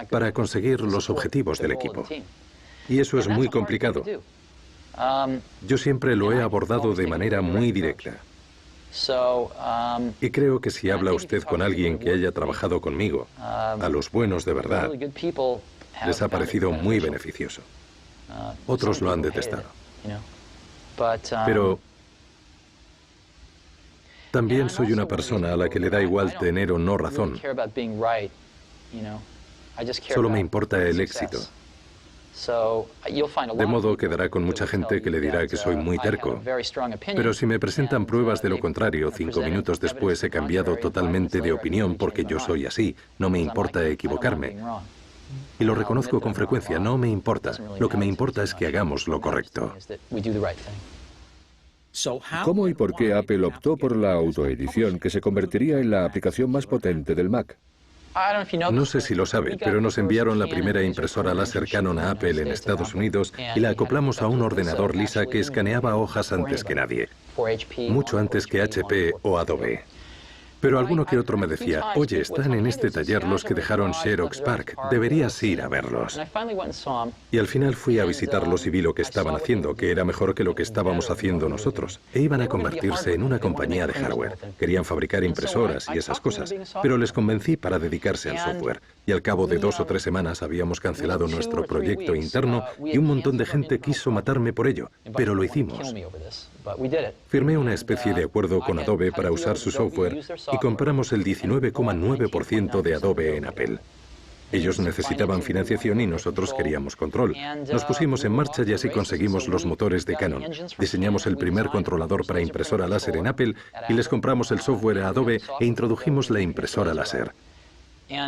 Speaker 2: para conseguir los objetivos del equipo. Y eso es muy complicado. Yo siempre lo he abordado de manera muy directa. Y creo que si habla usted con alguien que haya trabajado conmigo, a los buenos de verdad, les ha parecido muy beneficioso. Otros lo han detestado. Pero también soy una persona a la que le da igual tener o no razón. Solo me importa el éxito. De modo que dará con mucha gente que le dirá que soy muy terco. Pero si me presentan pruebas de lo contrario, 5 minutos después he cambiado totalmente de opinión porque yo soy así. No me importa equivocarme. Y lo reconozco con frecuencia, no me importa. Lo que me importa es que hagamos lo correcto.
Speaker 1: ¿Cómo y por qué Apple optó por la autoedición que se convertiría en la aplicación más potente del Mac?
Speaker 2: No sé si lo sabe, pero nos enviaron la primera impresora láser Canon a Apple en Estados Unidos y la acoplamos a un ordenador Lisa que escaneaba hojas antes que nadie, mucho antes que HP o Adobe. Pero alguno que otro me decía, oye, están en este taller los que dejaron Xerox PARC, deberías ir a verlos. Y al final fui a visitarlos y vi lo que estaban haciendo, que era mejor que lo que estábamos haciendo nosotros. E iban a convertirse en una compañía de hardware. Querían fabricar impresoras y esas cosas, pero les convencí para dedicarse al software. Y al cabo de 2 o 3 semanas habíamos cancelado nuestro proyecto interno y un montón de gente quiso matarme por ello, pero lo hicimos. Firmé una especie de acuerdo con Adobe para usar su software y compramos el 19,9% de Adobe en Apple. Ellos necesitaban financiación y nosotros queríamos control. Nos pusimos en marcha y así conseguimos los motores de Canon. Diseñamos el primer controlador para impresora láser en Apple y les compramos el software a Adobe e introdujimos la impresora láser.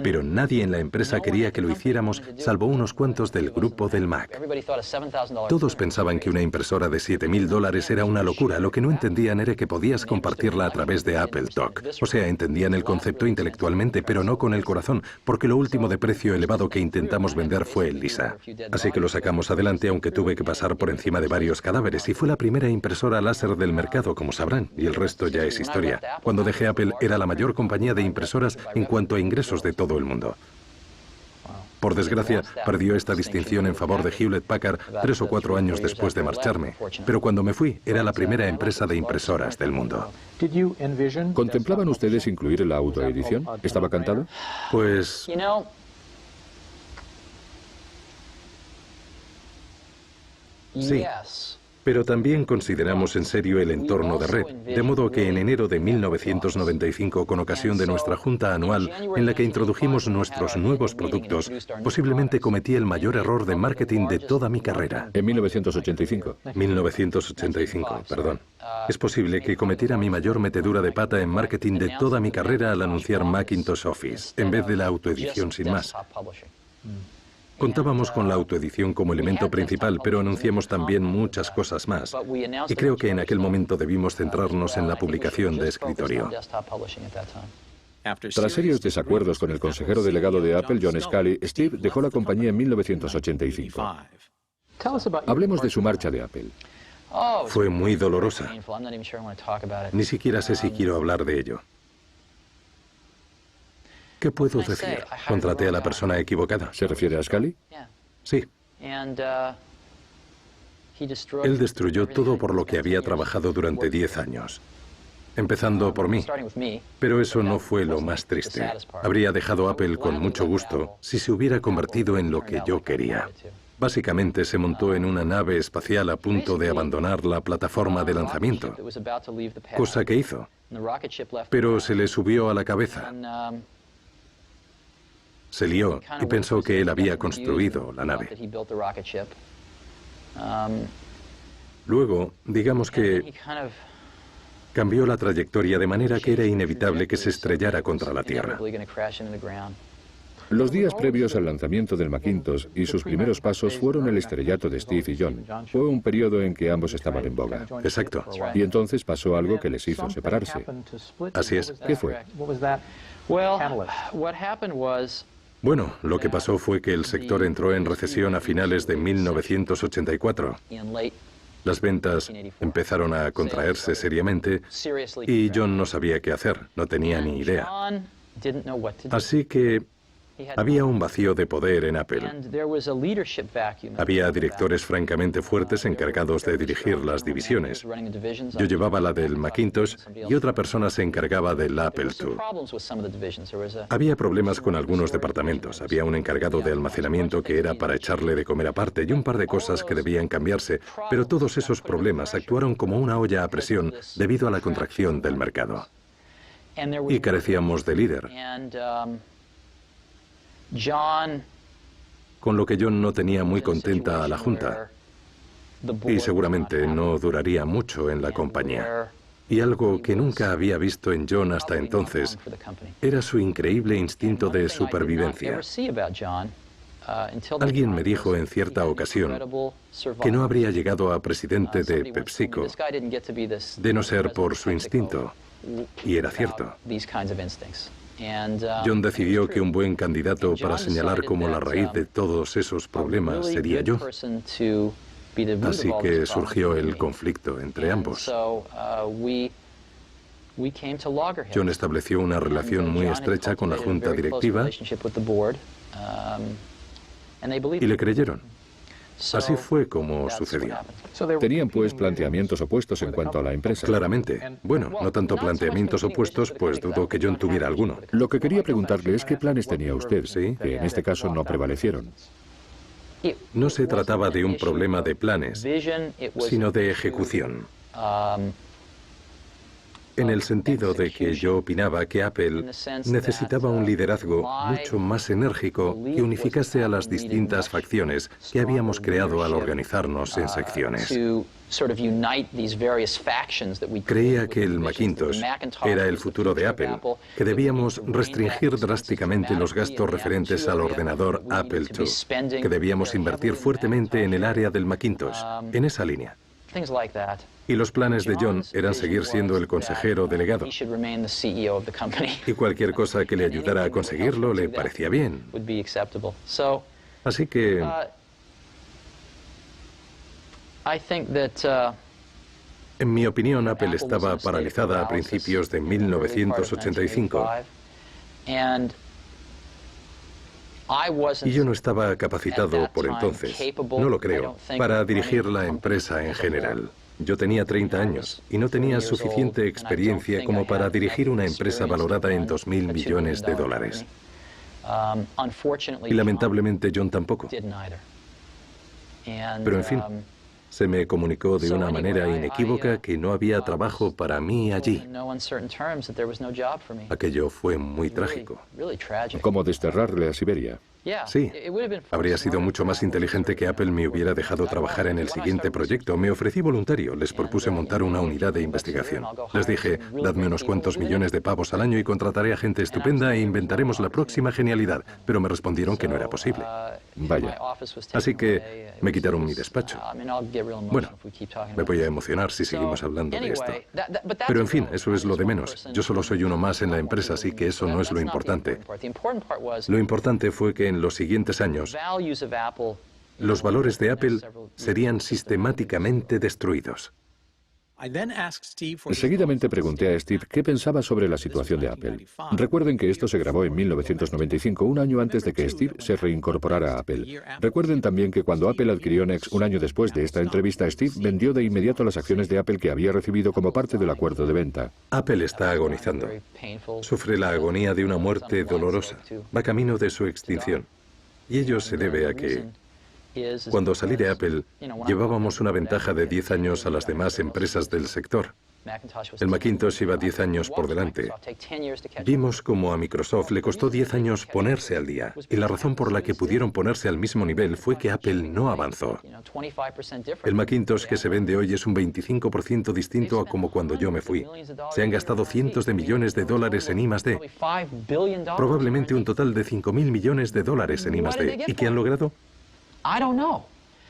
Speaker 2: Pero nadie en la empresa quería que lo hiciéramos, salvo unos cuantos del grupo del Mac. Todos pensaban que una impresora de $7.000 era una locura. Lo que no entendían era que podías compartirla a través de Apple Talk. O sea, entendían el concepto intelectualmente, pero no con el corazón, porque lo último de precio elevado que intentamos vender fue el Lisa. Así que lo sacamos adelante, aunque tuve que pasar por encima de varios cadáveres, y fue la primera impresora láser del mercado, como sabrán, y el resto ya es historia. Cuando dejé Apple, era la mayor compañía de impresoras en cuanto a ingresos de todo el mundo. Por desgracia, perdió esta distinción en favor de Hewlett Packard 3 o 4 años después de marcharme. Pero cuando me fui, era la primera empresa de impresoras del mundo.
Speaker 1: ¿Contemplaban ustedes incluir la autoedición? ¿Estaba cantado?
Speaker 2: Pues... sí. Pero también consideramos en serio el entorno de red, de modo que en enero de 1995, con ocasión de nuestra junta anual en la que introdujimos nuestros nuevos productos, posiblemente cometí el mayor error de marketing de toda mi carrera.
Speaker 1: En 1985.
Speaker 2: 1985, perdón. Es posible que cometiera mi mayor metedura de pata en marketing de toda mi carrera al anunciar Macintosh Office, en vez de la autoedición sin más. Contábamos con la autoedición como elemento principal, pero anunciamos también muchas cosas más. Y creo que en aquel momento debimos centrarnos en la publicación de escritorio.
Speaker 1: Tras serios desacuerdos con el consejero delegado de Apple, John Sculley, Steve dejó la compañía en 1985. Hablemos de su marcha de Apple.
Speaker 2: Fue muy dolorosa. Ni siquiera sé si quiero hablar de ello. ¿Qué puedo decir? ¿Contraté a la persona equivocada?
Speaker 1: ¿Se refiere a Sculley?
Speaker 2: Sí. Él destruyó todo por lo que había trabajado durante 10 años. Empezando por mí. Pero eso no fue lo más triste. Habría dejado Apple con mucho gusto si se hubiera convertido en lo que yo quería. Básicamente se montó en una nave espacial a punto de abandonar la plataforma de lanzamiento, cosa que hizo. Pero se le subió a la cabeza. Se lió y pensó que él había construido la nave. Luego, digamos que cambió la trayectoria de manera que era inevitable que se estrellara contra la Tierra.
Speaker 1: Los días previos al lanzamiento del Macintosh y sus primeros pasos fueron el estrellato de Steve y John. Fue un periodo en que ambos estaban en boga.
Speaker 2: Exacto.
Speaker 1: Y entonces pasó algo que les hizo separarse.
Speaker 2: Así es.
Speaker 1: ¿Qué fue?
Speaker 2: Bueno, lo que pasó fue que el sector entró en recesión a finales de 1984. Las ventas empezaron a contraerse seriamente y John no sabía qué hacer, no tenía ni idea. Así que había un vacío de poder en Apple. Había directores francamente fuertes encargados de dirigir las divisiones. Yo llevaba la del Macintosh y otra persona se encargaba del Apple II. Había problemas con algunos departamentos. Había un encargado de almacenamiento que era para echarle de comer aparte y un par de cosas que debían cambiarse, pero todos esos problemas actuaron como una olla a presión debido a la contracción del mercado. Y carecíamos de líder. Con lo que John no tenía muy contenta a la Junta y seguramente no duraría mucho en la compañía. Y algo que nunca había visto en John hasta entonces era su increíble instinto de supervivencia. Alguien me dijo en cierta ocasión que no habría llegado a presidente de PepsiCo de no ser por su instinto. Y era cierto. John decidió que un buen candidato para señalar como la raíz de todos esos problemas sería yo. Así que surgió el conflicto entre ambos. John estableció una relación muy estrecha con la junta directiva y le creyeron. Así fue como sucedió.
Speaker 1: Tenían pues planteamientos opuestos en cuanto a la empresa.
Speaker 2: Claramente. Bueno, no tanto planteamientos opuestos, pues dudo que John tuviera alguno.
Speaker 1: Lo que quería preguntarle es qué planes tenía usted,
Speaker 2: Sí.
Speaker 1: que en este caso no prevalecieron.
Speaker 2: No se trataba de un problema de planes, sino de ejecución. En el sentido de que yo opinaba que Apple necesitaba un liderazgo mucho más enérgico que unificase a las distintas facciones que habíamos creado al organizarnos en secciones. Creía que el Macintosh era el futuro de Apple, que debíamos restringir drásticamente los gastos referentes al ordenador Apple II, que debíamos invertir fuertemente en el área del Macintosh, en esa línea. Y los planes de John eran seguir siendo el consejero delegado. Y cualquier cosa que le ayudara a conseguirlo le parecía bien. Así que en mi opinión, Apple estaba paralizada a principios de 1985. Y yo no estaba capacitado por entonces, no lo creo, para dirigir la empresa en general. Yo tenía 30 años y no tenía suficiente experiencia como para dirigir una empresa valorada en $2.000 millones. Y lamentablemente John tampoco. Pero en fin, se me comunicó de una manera inequívoca que no había trabajo para mí allí. Aquello fue muy trágico.
Speaker 1: Como desterrarle a Siberia.
Speaker 2: Sí, habría sido mucho más inteligente que Apple me hubiera dejado trabajar en el siguiente proyecto. Me ofrecí voluntario, les propuse montar una unidad de investigación. Les dije, dadme unos cuantos millones de pavos al año y contrataré a gente estupenda e inventaremos la próxima genialidad. Pero me respondieron que no era posible.
Speaker 1: Vaya.
Speaker 2: Así que me quitaron mi despacho. Bueno, me voy a emocionar si seguimos hablando de esto. Pero en fin, eso es lo de menos. Yo solo soy uno más en la empresa, así que eso no es lo importante. Lo importante fue que en los siguientes años, los valores de Apple serían sistemáticamente destruidos.
Speaker 1: Seguidamente pregunté a Steve qué pensaba sobre la situación de Apple. Recuerden que esto se grabó en 1995, un año antes de que Steve se reincorporara a Apple. Recuerden también que cuando Apple adquirió NeXT, un año después de esta entrevista, Steve vendió de inmediato las acciones de Apple que había recibido como parte del acuerdo de venta.
Speaker 2: Apple está agonizando. Sufre la agonía de una muerte dolorosa. Va camino de su extinción. Y ello se debe a que cuando salí de Apple, llevábamos una ventaja de 10 años a las demás empresas del sector. El Macintosh iba 10 años por delante. Vimos como a Microsoft le costó 10 años ponerse al día. Y la razón por la que pudieron ponerse al mismo nivel fue que Apple no avanzó. El Macintosh que se vende hoy es un 25% distinto a como cuando yo me fui. Se han gastado cientos de millones de dólares en I+D. Probablemente un total de 5.000 millones de dólares en I+D. ¿Y qué han logrado?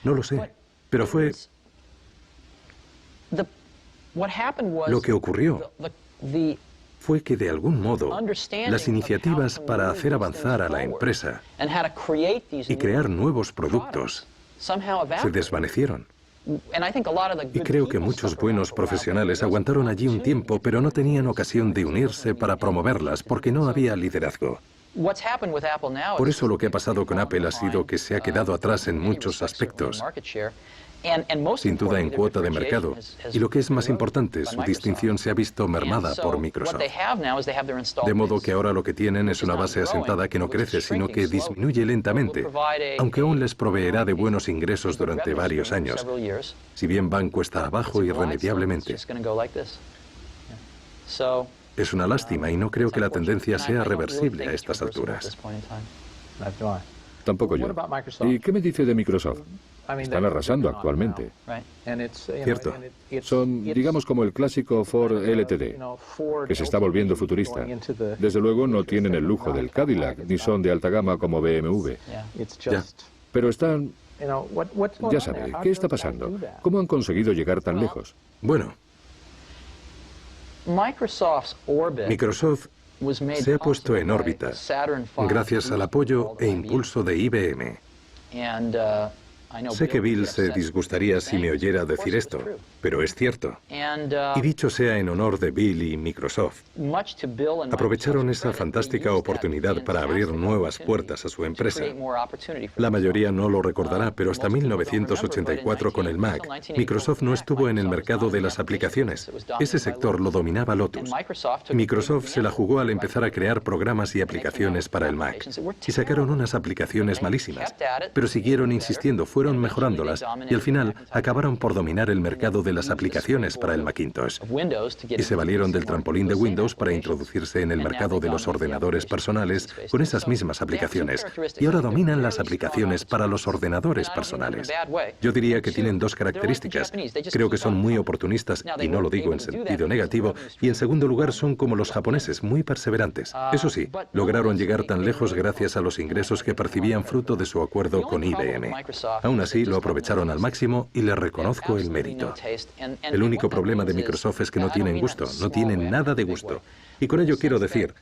Speaker 2: No lo sé. Pero fue... Lo que ocurrió fue que de algún modo las iniciativas para hacer avanzar a la empresa y crear nuevos productos se desvanecieron. Y creo que muchos buenos profesionales aguantaron allí un tiempo, pero no tenían ocasión de unirse para promoverlas porque no había liderazgo. Por eso lo que ha pasado con Apple ha sido que se ha quedado atrás en muchos aspectos, sin duda en cuota de mercado, y lo que es más importante, su distinción se ha visto mermada por Microsoft. De modo que ahora lo que tienen es una base asentada que no crece, sino que disminuye lentamente, aunque aún les proveerá de buenos ingresos durante varios años, si bien van cuesta abajo irremediablemente. Es una lástima y no creo que la tendencia sea reversible a estas alturas.
Speaker 1: Tampoco yo. ¿Y qué me dice de Microsoft? Están arrasando actualmente.
Speaker 2: Cierto.
Speaker 1: Son, digamos, como el clásico Ford LTD, que se está volviendo futurista. Desde luego no tienen el lujo del Cadillac, ni son de alta gama como BMW.
Speaker 2: Ya.
Speaker 1: Pero están... Ya sabe, ¿qué está pasando? ¿Cómo han conseguido llegar tan lejos?
Speaker 2: Bueno, Microsoft se ha puesto en órbita gracias al apoyo e impulso de IBM. Sé que Bill se disgustaría si me oyera decir esto, pero es cierto. Y dicho sea en honor de Bill y Microsoft, aprovecharon esa fantástica oportunidad para abrir nuevas puertas a su empresa. La mayoría no lo recordará, pero hasta 1984 con el Mac, Microsoft no estuvo en el mercado de las aplicaciones. Ese sector lo dominaba Lotus. Microsoft se la jugó al empezar a crear programas y aplicaciones para el Mac. Y sacaron unas aplicaciones malísimas, pero siguieron insistiendo, fueron mejorándolas y al final acabaron por dominar el mercado de las aplicaciones para el Macintosh. Y se valieron del trampolín de Windows para introducirse en el mercado de los ordenadores personales con esas mismas aplicaciones. Y ahora dominan las aplicaciones para los ordenadores personales. Yo diría que tienen dos características. Creo que son muy oportunistas, y no lo digo en sentido negativo, y en segundo lugar son como los japoneses, muy perseverantes. Eso sí, lograron llegar tan lejos gracias a los ingresos que percibían fruto de su acuerdo con IBM. Aún así, lo aprovecharon al máximo y les reconozco el mérito. El único problema de Microsoft es que no tienen gusto, no tienen nada de gusto. Y con ello quiero decir,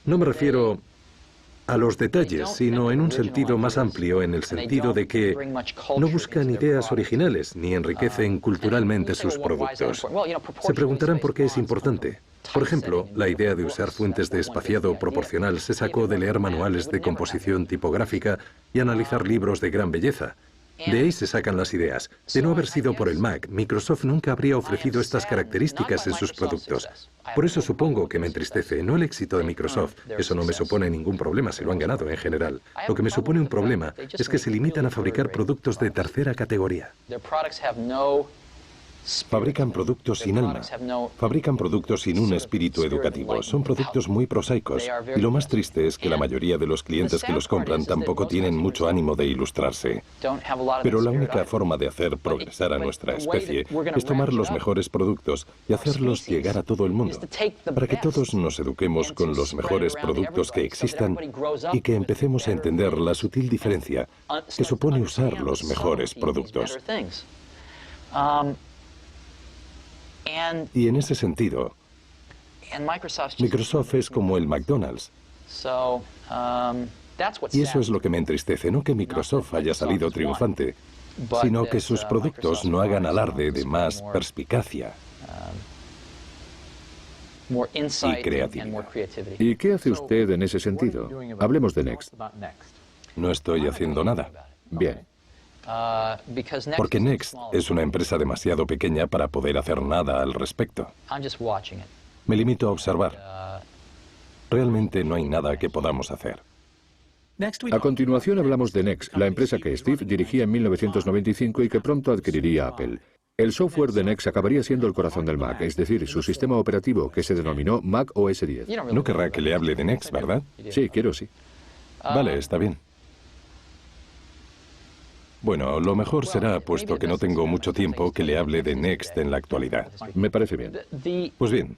Speaker 2: no me refiero a los detalles, sino en un sentido más amplio, en el sentido de que no buscan ideas originales ni enriquecen culturalmente sus productos. Se preguntarán por qué es importante. Por ejemplo, la idea de usar fuentes de espaciado proporcional se sacó de leer manuales de composición tipográfica y analizar libros de gran belleza. De ahí se sacan las ideas. De no haber sido por el Mac, Microsoft nunca habría ofrecido estas características en sus productos. Por eso supongo que me entristece, no el éxito de Microsoft. Eso no me supone ningún problema, se lo han ganado en general. Lo que me supone un problema es que se limitan a fabricar productos de tercera categoría. Fabrican productos sin alma, fabrican productos sin un espíritu educativo, son productos muy prosaicos y lo más triste es que la mayoría de los clientes que los compran tampoco tienen mucho ánimo de ilustrarse. Pero la única forma de hacer progresar a nuestra especie es tomar los mejores productos y hacerlos llegar a todo el mundo, para que todos nos eduquemos con los mejores productos que existan y que empecemos a entender la sutil diferencia que supone usar los mejores productos. Y en ese sentido, Microsoft es como el McDonald's. Y eso es lo que me entristece, no que Microsoft haya salido triunfante, sino que sus productos no hagan alarde de más perspicacia y creatividad.
Speaker 1: ¿Y qué hace usted en ese sentido? Hablemos de Next.
Speaker 2: No estoy haciendo nada.
Speaker 1: Bien.
Speaker 2: Porque Next es una empresa demasiado pequeña para poder hacer nada al respecto. Me limito a observar. Realmente no hay nada que podamos hacer.
Speaker 1: A continuación hablamos de NeXT, la empresa que Steve dirigía en 1995 y que pronto adquiriría Apple. El software de NeXT acabaría siendo el corazón del Mac, es decir, su sistema operativo que se denominó Mac OS X.
Speaker 3: No querrá que le hable de NeXT, ¿verdad?
Speaker 1: Sí, quiero, sí.
Speaker 3: Vale, está bien. Bueno, lo mejor será, puesto que no tengo mucho tiempo, que le hable de NeXT en la actualidad.
Speaker 1: Me parece bien.
Speaker 3: Pues bien,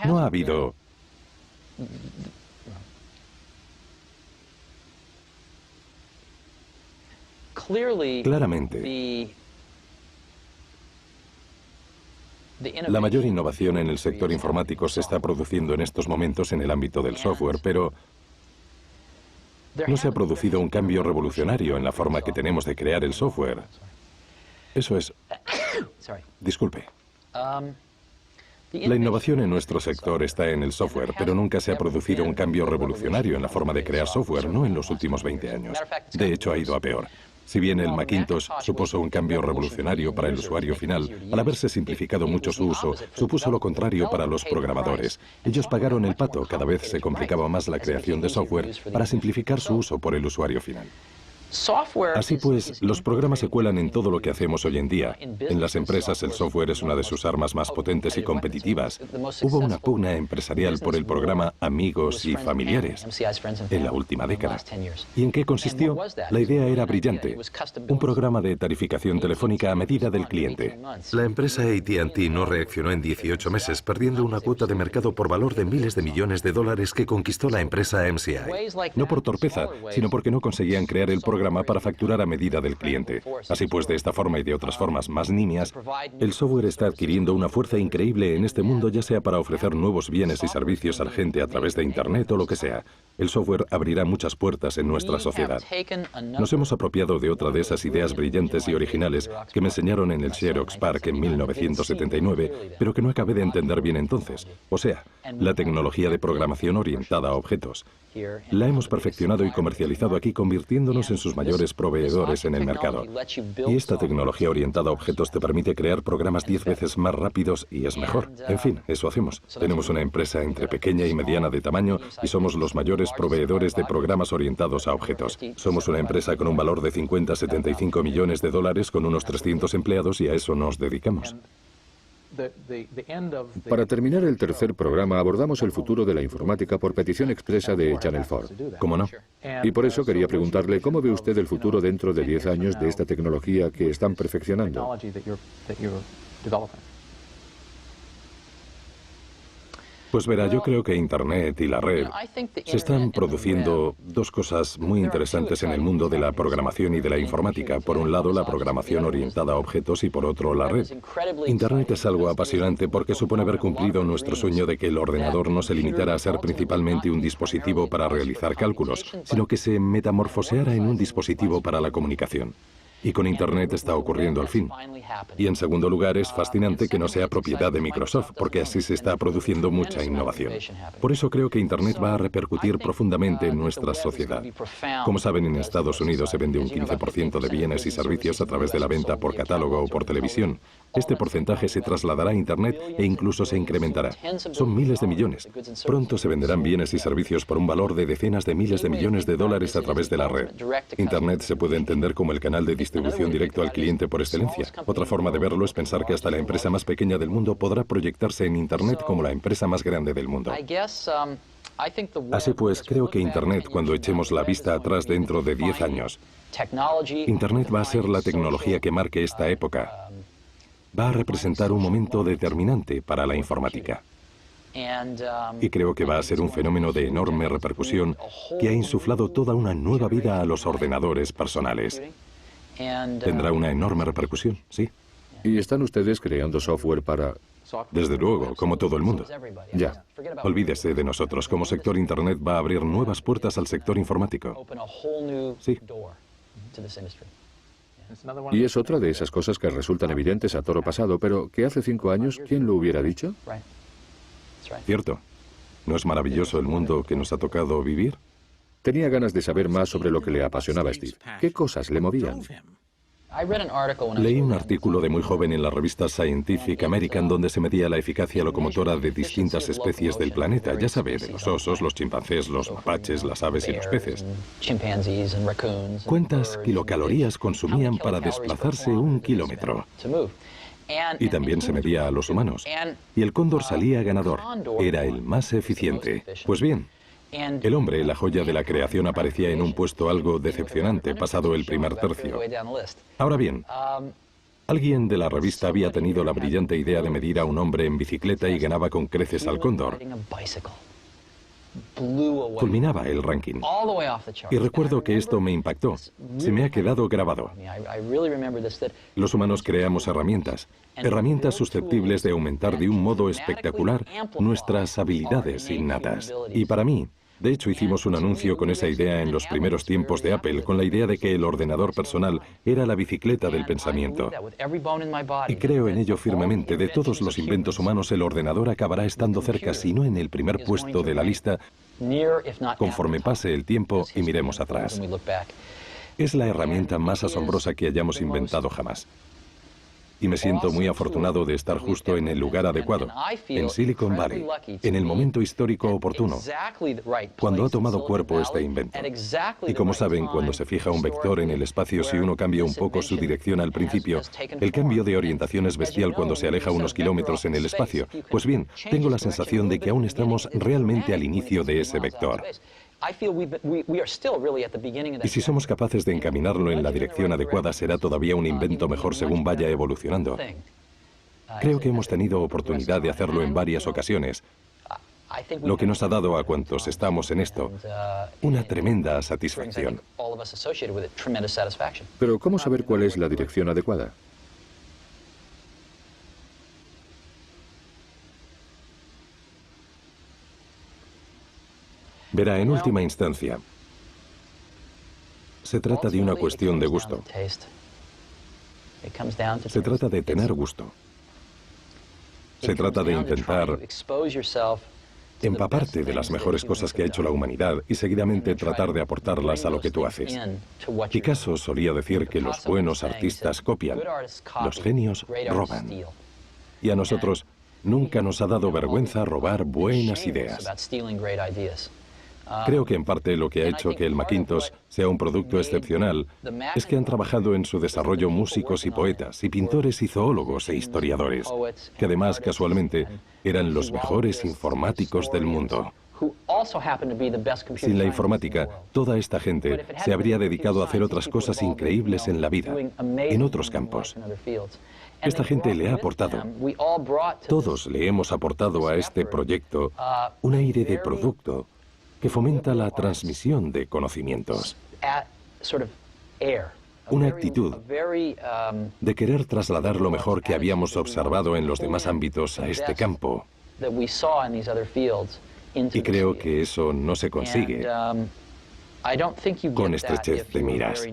Speaker 3: no ha habido... Claramente, la mayor innovación en el sector informático se está produciendo en estos momentos en el ámbito del software, pero no se ha producido un cambio revolucionario en la forma que tenemos de crear el software. Eso es... Disculpe. La innovación en nuestro sector está en el software, pero nunca se ha producido un cambio revolucionario en la forma de crear software, no en los últimos 20 años. De hecho, ha ido a peor. Si bien el Macintosh supuso un cambio revolucionario para el usuario final, al haberse simplificado mucho su uso, supuso lo contrario para los programadores. Ellos pagaron el pato, cada vez se complicaba más la creación de software para simplificar su uso por el usuario final. Así pues, los programas se cuelan en todo lo que hacemos hoy en día. En las empresas el software es una de sus armas más potentes y competitivas. Hubo una pugna empresarial por el programa Amigos y Familiares en la última década. ¿Y en qué consistió? La idea era brillante. Un programa de tarificación telefónica a medida del cliente.
Speaker 2: La empresa AT&T no reaccionó en 18 meses, perdiendo una cuota de mercado por valor de miles de millones de dólares que conquistó la empresa MCI.
Speaker 3: No por torpeza, sino porque no conseguían crear el programa para facturar a medida del cliente. Así pues, de esta forma y de otras formas más nimias, el software está adquiriendo una fuerza increíble en este mundo, ya sea para ofrecer nuevos bienes y servicios a la gente a través de Internet o lo que sea. El software abrirá muchas puertas en nuestra sociedad. Nos hemos apropiado de otra de esas ideas brillantes y originales que me enseñaron en el Xerox PARC en 1979, pero que no acabé de entender bien entonces. O sea, la tecnología de programación orientada a objetos. La hemos perfeccionado y comercializado aquí, convirtiéndonos en sus mayores proveedores en el mercado. Y esta tecnología orientada a objetos te permite crear programas 10 veces más rápidos y es mejor. En fin, eso hacemos. Tenemos una empresa entre pequeña y mediana de tamaño y somos los mayores proveedores de programas orientados a objetos. Somos una empresa con un valor de 50 a 75 millones de dólares con unos 300 empleados y a eso nos dedicamos.
Speaker 1: Para terminar el tercer programa abordamos el futuro de la informática por petición expresa de Channel 4.
Speaker 3: ¿Cómo no?
Speaker 1: Y por eso quería preguntarle cómo ve usted el futuro dentro de 10 años de esta tecnología que están perfeccionando.
Speaker 3: Pues verá, yo creo que Internet y la red se están produciendo dos cosas muy interesantes en el mundo de la programación y de la informática. Por un lado, la programación orientada a objetos y por otro, la red. Internet es algo apasionante porque supone haber cumplido nuestro sueño de que el ordenador no se limitara a ser principalmente un dispositivo para realizar cálculos, sino que se metamorfoseara en un dispositivo para la comunicación. Y con Internet está ocurriendo al fin. Y en segundo lugar, es fascinante que no sea propiedad de Microsoft, porque así se está produciendo mucha innovación. Por eso creo que Internet va a repercutir profundamente en nuestra sociedad. Como saben, en Estados Unidos se vende un 15% de bienes y servicios a través de la venta por catálogo o por televisión. Este porcentaje se trasladará a Internet e incluso se incrementará. Son miles de millones. Pronto se venderán bienes y servicios por un valor de decenas de miles de millones de dólares a través de la red. Internet se puede entender como el canal de distribución directo al cliente por excelencia. Otra forma de verlo es pensar que hasta la empresa más pequeña del mundo podrá proyectarse en Internet como la empresa más grande del mundo. Así pues, creo que Internet, cuando echemos la vista atrás dentro de 10 años, Internet va a ser la tecnología que marque esta época. Va a representar un momento determinante para la informática. Y creo que va a ser un fenómeno de enorme repercusión que ha insuflado toda una nueva vida a los ordenadores personales. Tendrá una enorme repercusión, sí.
Speaker 1: ¿Y están ustedes creando software para...?
Speaker 3: Desde luego, como todo el mundo.
Speaker 1: Ya.
Speaker 3: Olvídese de nosotros. Como sector Internet va a abrir nuevas puertas al sector informático. Sí.
Speaker 1: Y es otra de esas cosas que resultan evidentes a toro pasado, pero que hace 5 años, ¿quién lo hubiera dicho?
Speaker 3: Cierto. ¿No es maravilloso el mundo que nos ha tocado vivir?
Speaker 1: Tenía ganas de saber más sobre lo que le apasionaba a Steve. ¿Qué cosas le movían?
Speaker 3: Leí un artículo de muy joven en la revista Scientific American donde se medía la eficacia locomotora de distintas especies del planeta, ya sabe, de los osos, los chimpancés, los mapaches, las aves y los peces. ¿Cuántas kilocalorías consumían para desplazarse 1 kilómetro? Y también se medía a los humanos. Y el cóndor salía ganador. Era el más eficiente. Pues bien, el hombre, la joya de la creación, aparecía en un puesto algo decepcionante, pasado el primer tercio. Ahora bien, alguien de la revista había tenido la brillante idea de medir a un hombre en bicicleta y ganaba con creces al cóndor. Fulminaba el ranking. Y recuerdo que esto me impactó. Se me ha quedado grabado. Los humanos creamos herramientas susceptibles de aumentar de un modo espectacular nuestras habilidades innatas. Y para mí, de hecho, hicimos un anuncio con esa idea en los primeros tiempos de Apple, con la idea de que el ordenador personal era la bicicleta del pensamiento. Y creo en ello firmemente. De todos los inventos humanos, el ordenador acabará estando cerca, si no en el primer puesto de la lista, conforme pase el tiempo y miremos atrás. Es la herramienta más asombrosa que hayamos inventado jamás. Y me siento muy afortunado de estar justo en el lugar adecuado, en Silicon Valley, en el momento histórico oportuno, cuando ha tomado cuerpo este invento. Y como saben, cuando se fija un vector en el espacio, si uno cambia un poco su dirección al principio, el cambio de orientación es bestial cuando se aleja unos kilómetros en el espacio. Pues bien, tengo la sensación de que aún estamos realmente al inicio de ese vector. Y si somos capaces de encaminarlo en la dirección adecuada, será todavía un invento mejor según vaya evolucionando. Creo que hemos tenido oportunidad de hacerlo en varias ocasiones, lo que nos ha dado a cuantos estamos en esto una tremenda satisfacción.
Speaker 1: Pero ¿cómo saber cuál es la dirección adecuada?
Speaker 3: Verá, en última instancia, se trata de una cuestión de gusto. Se trata de tener gusto. Se trata de intentar empaparte de las mejores cosas que ha hecho la humanidad y seguidamente tratar de aportarlas a lo que tú haces. Picasso solía decir que los buenos artistas copian, los genios roban. Y a nosotros nunca nos ha dado vergüenza robar buenas ideas. Creo que en parte lo que ha hecho que el Macintosh sea un producto excepcional es que han trabajado en su desarrollo músicos y poetas, y pintores y zoólogos e historiadores, que además, casualmente, eran los mejores informáticos del mundo. Sin la informática, toda esta gente se habría dedicado a hacer otras cosas increíbles en la vida, en otros campos. Esta gente le ha aportado, todos le hemos aportado a este proyecto un aire de producto que fomenta la transmisión de conocimientos. Una actitud de querer trasladar lo mejor que habíamos observado en los demás ámbitos a este campo. Y creo que eso no se consigue con estrechez de miras.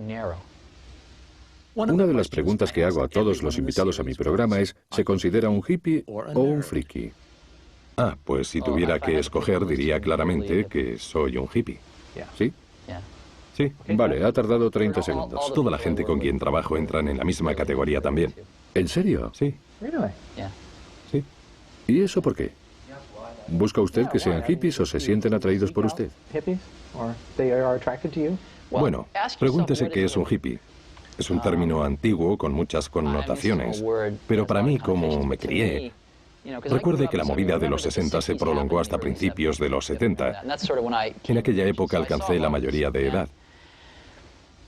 Speaker 1: Una de las preguntas que hago a todos los invitados a mi programa es, ¿se considera un hippie o un friki?
Speaker 3: Pues si tuviera que escoger, diría claramente que soy un hippie.
Speaker 1: ¿Sí?
Speaker 3: Sí.
Speaker 1: Vale, ha tardado 30 segundos.
Speaker 3: Toda la gente con quien trabajo entran en la misma categoría también.
Speaker 1: ¿En serio?
Speaker 3: Sí. Sí.
Speaker 1: ¿Y eso por qué? ¿Busca usted que sean hippies o se sienten atraídos por usted?
Speaker 3: Bueno, pregúntese qué es un hippie. Es un término antiguo con muchas connotaciones, pero para mí, como me crié, recuerde que la movida de los 60 se prolongó hasta principios de los 70. En aquella época alcancé la mayoría de edad.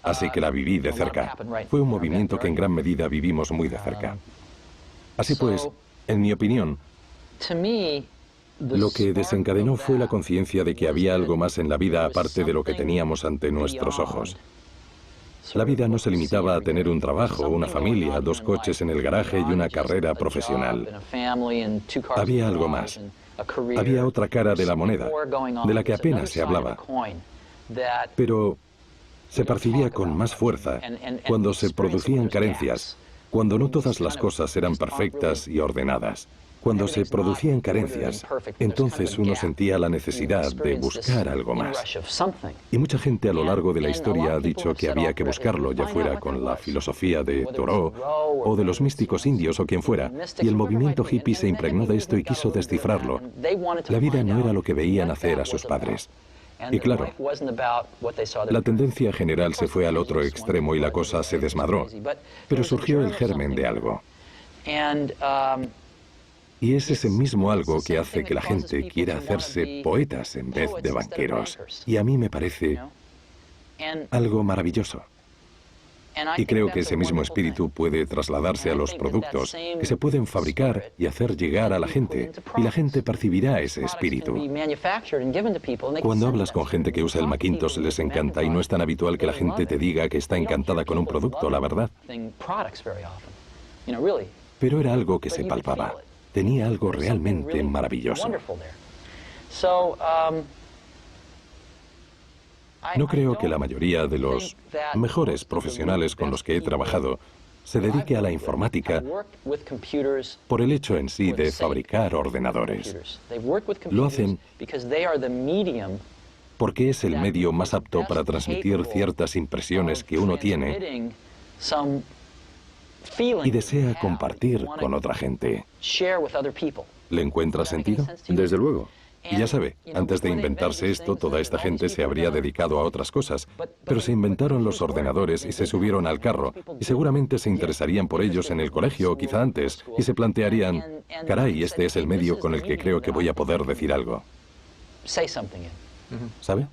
Speaker 3: Así que la viví de cerca. Fue un movimiento que en gran medida vivimos muy de cerca. Así pues, en mi opinión, lo que desencadenó fue la conciencia de que había algo más en la vida aparte de lo que teníamos ante nuestros ojos. La vida no se limitaba a tener un trabajo, una familia, 2 coches en el garaje y una carrera profesional. Había algo más. Había otra cara de la moneda, de la que apenas se hablaba. Pero se percibía con más fuerza cuando se producían carencias, cuando no todas las cosas eran perfectas y ordenadas, Cuando se producían carencias, entonces uno sentía la necesidad de buscar algo más. Y mucha gente a lo largo de la historia ha dicho que había que buscarlo, ya fuera con la filosofía de Thoreau o de los místicos indios o quien fuera. Y el movimiento hippie se impregnó de esto y quiso descifrarlo. La vida no era lo que veían hacer a sus padres. Y claro, la tendencia general se fue al otro extremo y la cosa se desmadró. Pero surgió el germen de algo. Y es ese mismo algo que hace que la gente quiera hacerse poetas en vez de banqueros. Y a mí me parece algo maravilloso. Y creo que ese mismo espíritu puede trasladarse a los productos, que se pueden fabricar y hacer llegar a la gente, y la gente percibirá ese espíritu. Cuando hablas con gente que usa el Macintosh les encanta y no es tan habitual que la gente te diga que está encantada con un producto, la verdad. Pero era algo que se palpaba. Tenía algo realmente maravilloso. No creo que la mayoría de los mejores profesionales con los que he trabajado se dedique a la informática por el hecho en sí de fabricar ordenadores. Lo hacen porque es el medio más apto para transmitir ciertas impresiones que uno tiene y desea compartir con otra gente. ¿Le encuentra sentido?
Speaker 1: Desde luego.
Speaker 3: Y ya sabe, antes de inventarse esto, toda esta gente se habría dedicado a otras cosas, pero se inventaron los ordenadores y se subieron al carro, y seguramente se interesarían por ellos en el colegio o quizá antes, y se plantearían, caray, este es el medio con el que creo que voy a poder decir algo. ¿Sabe?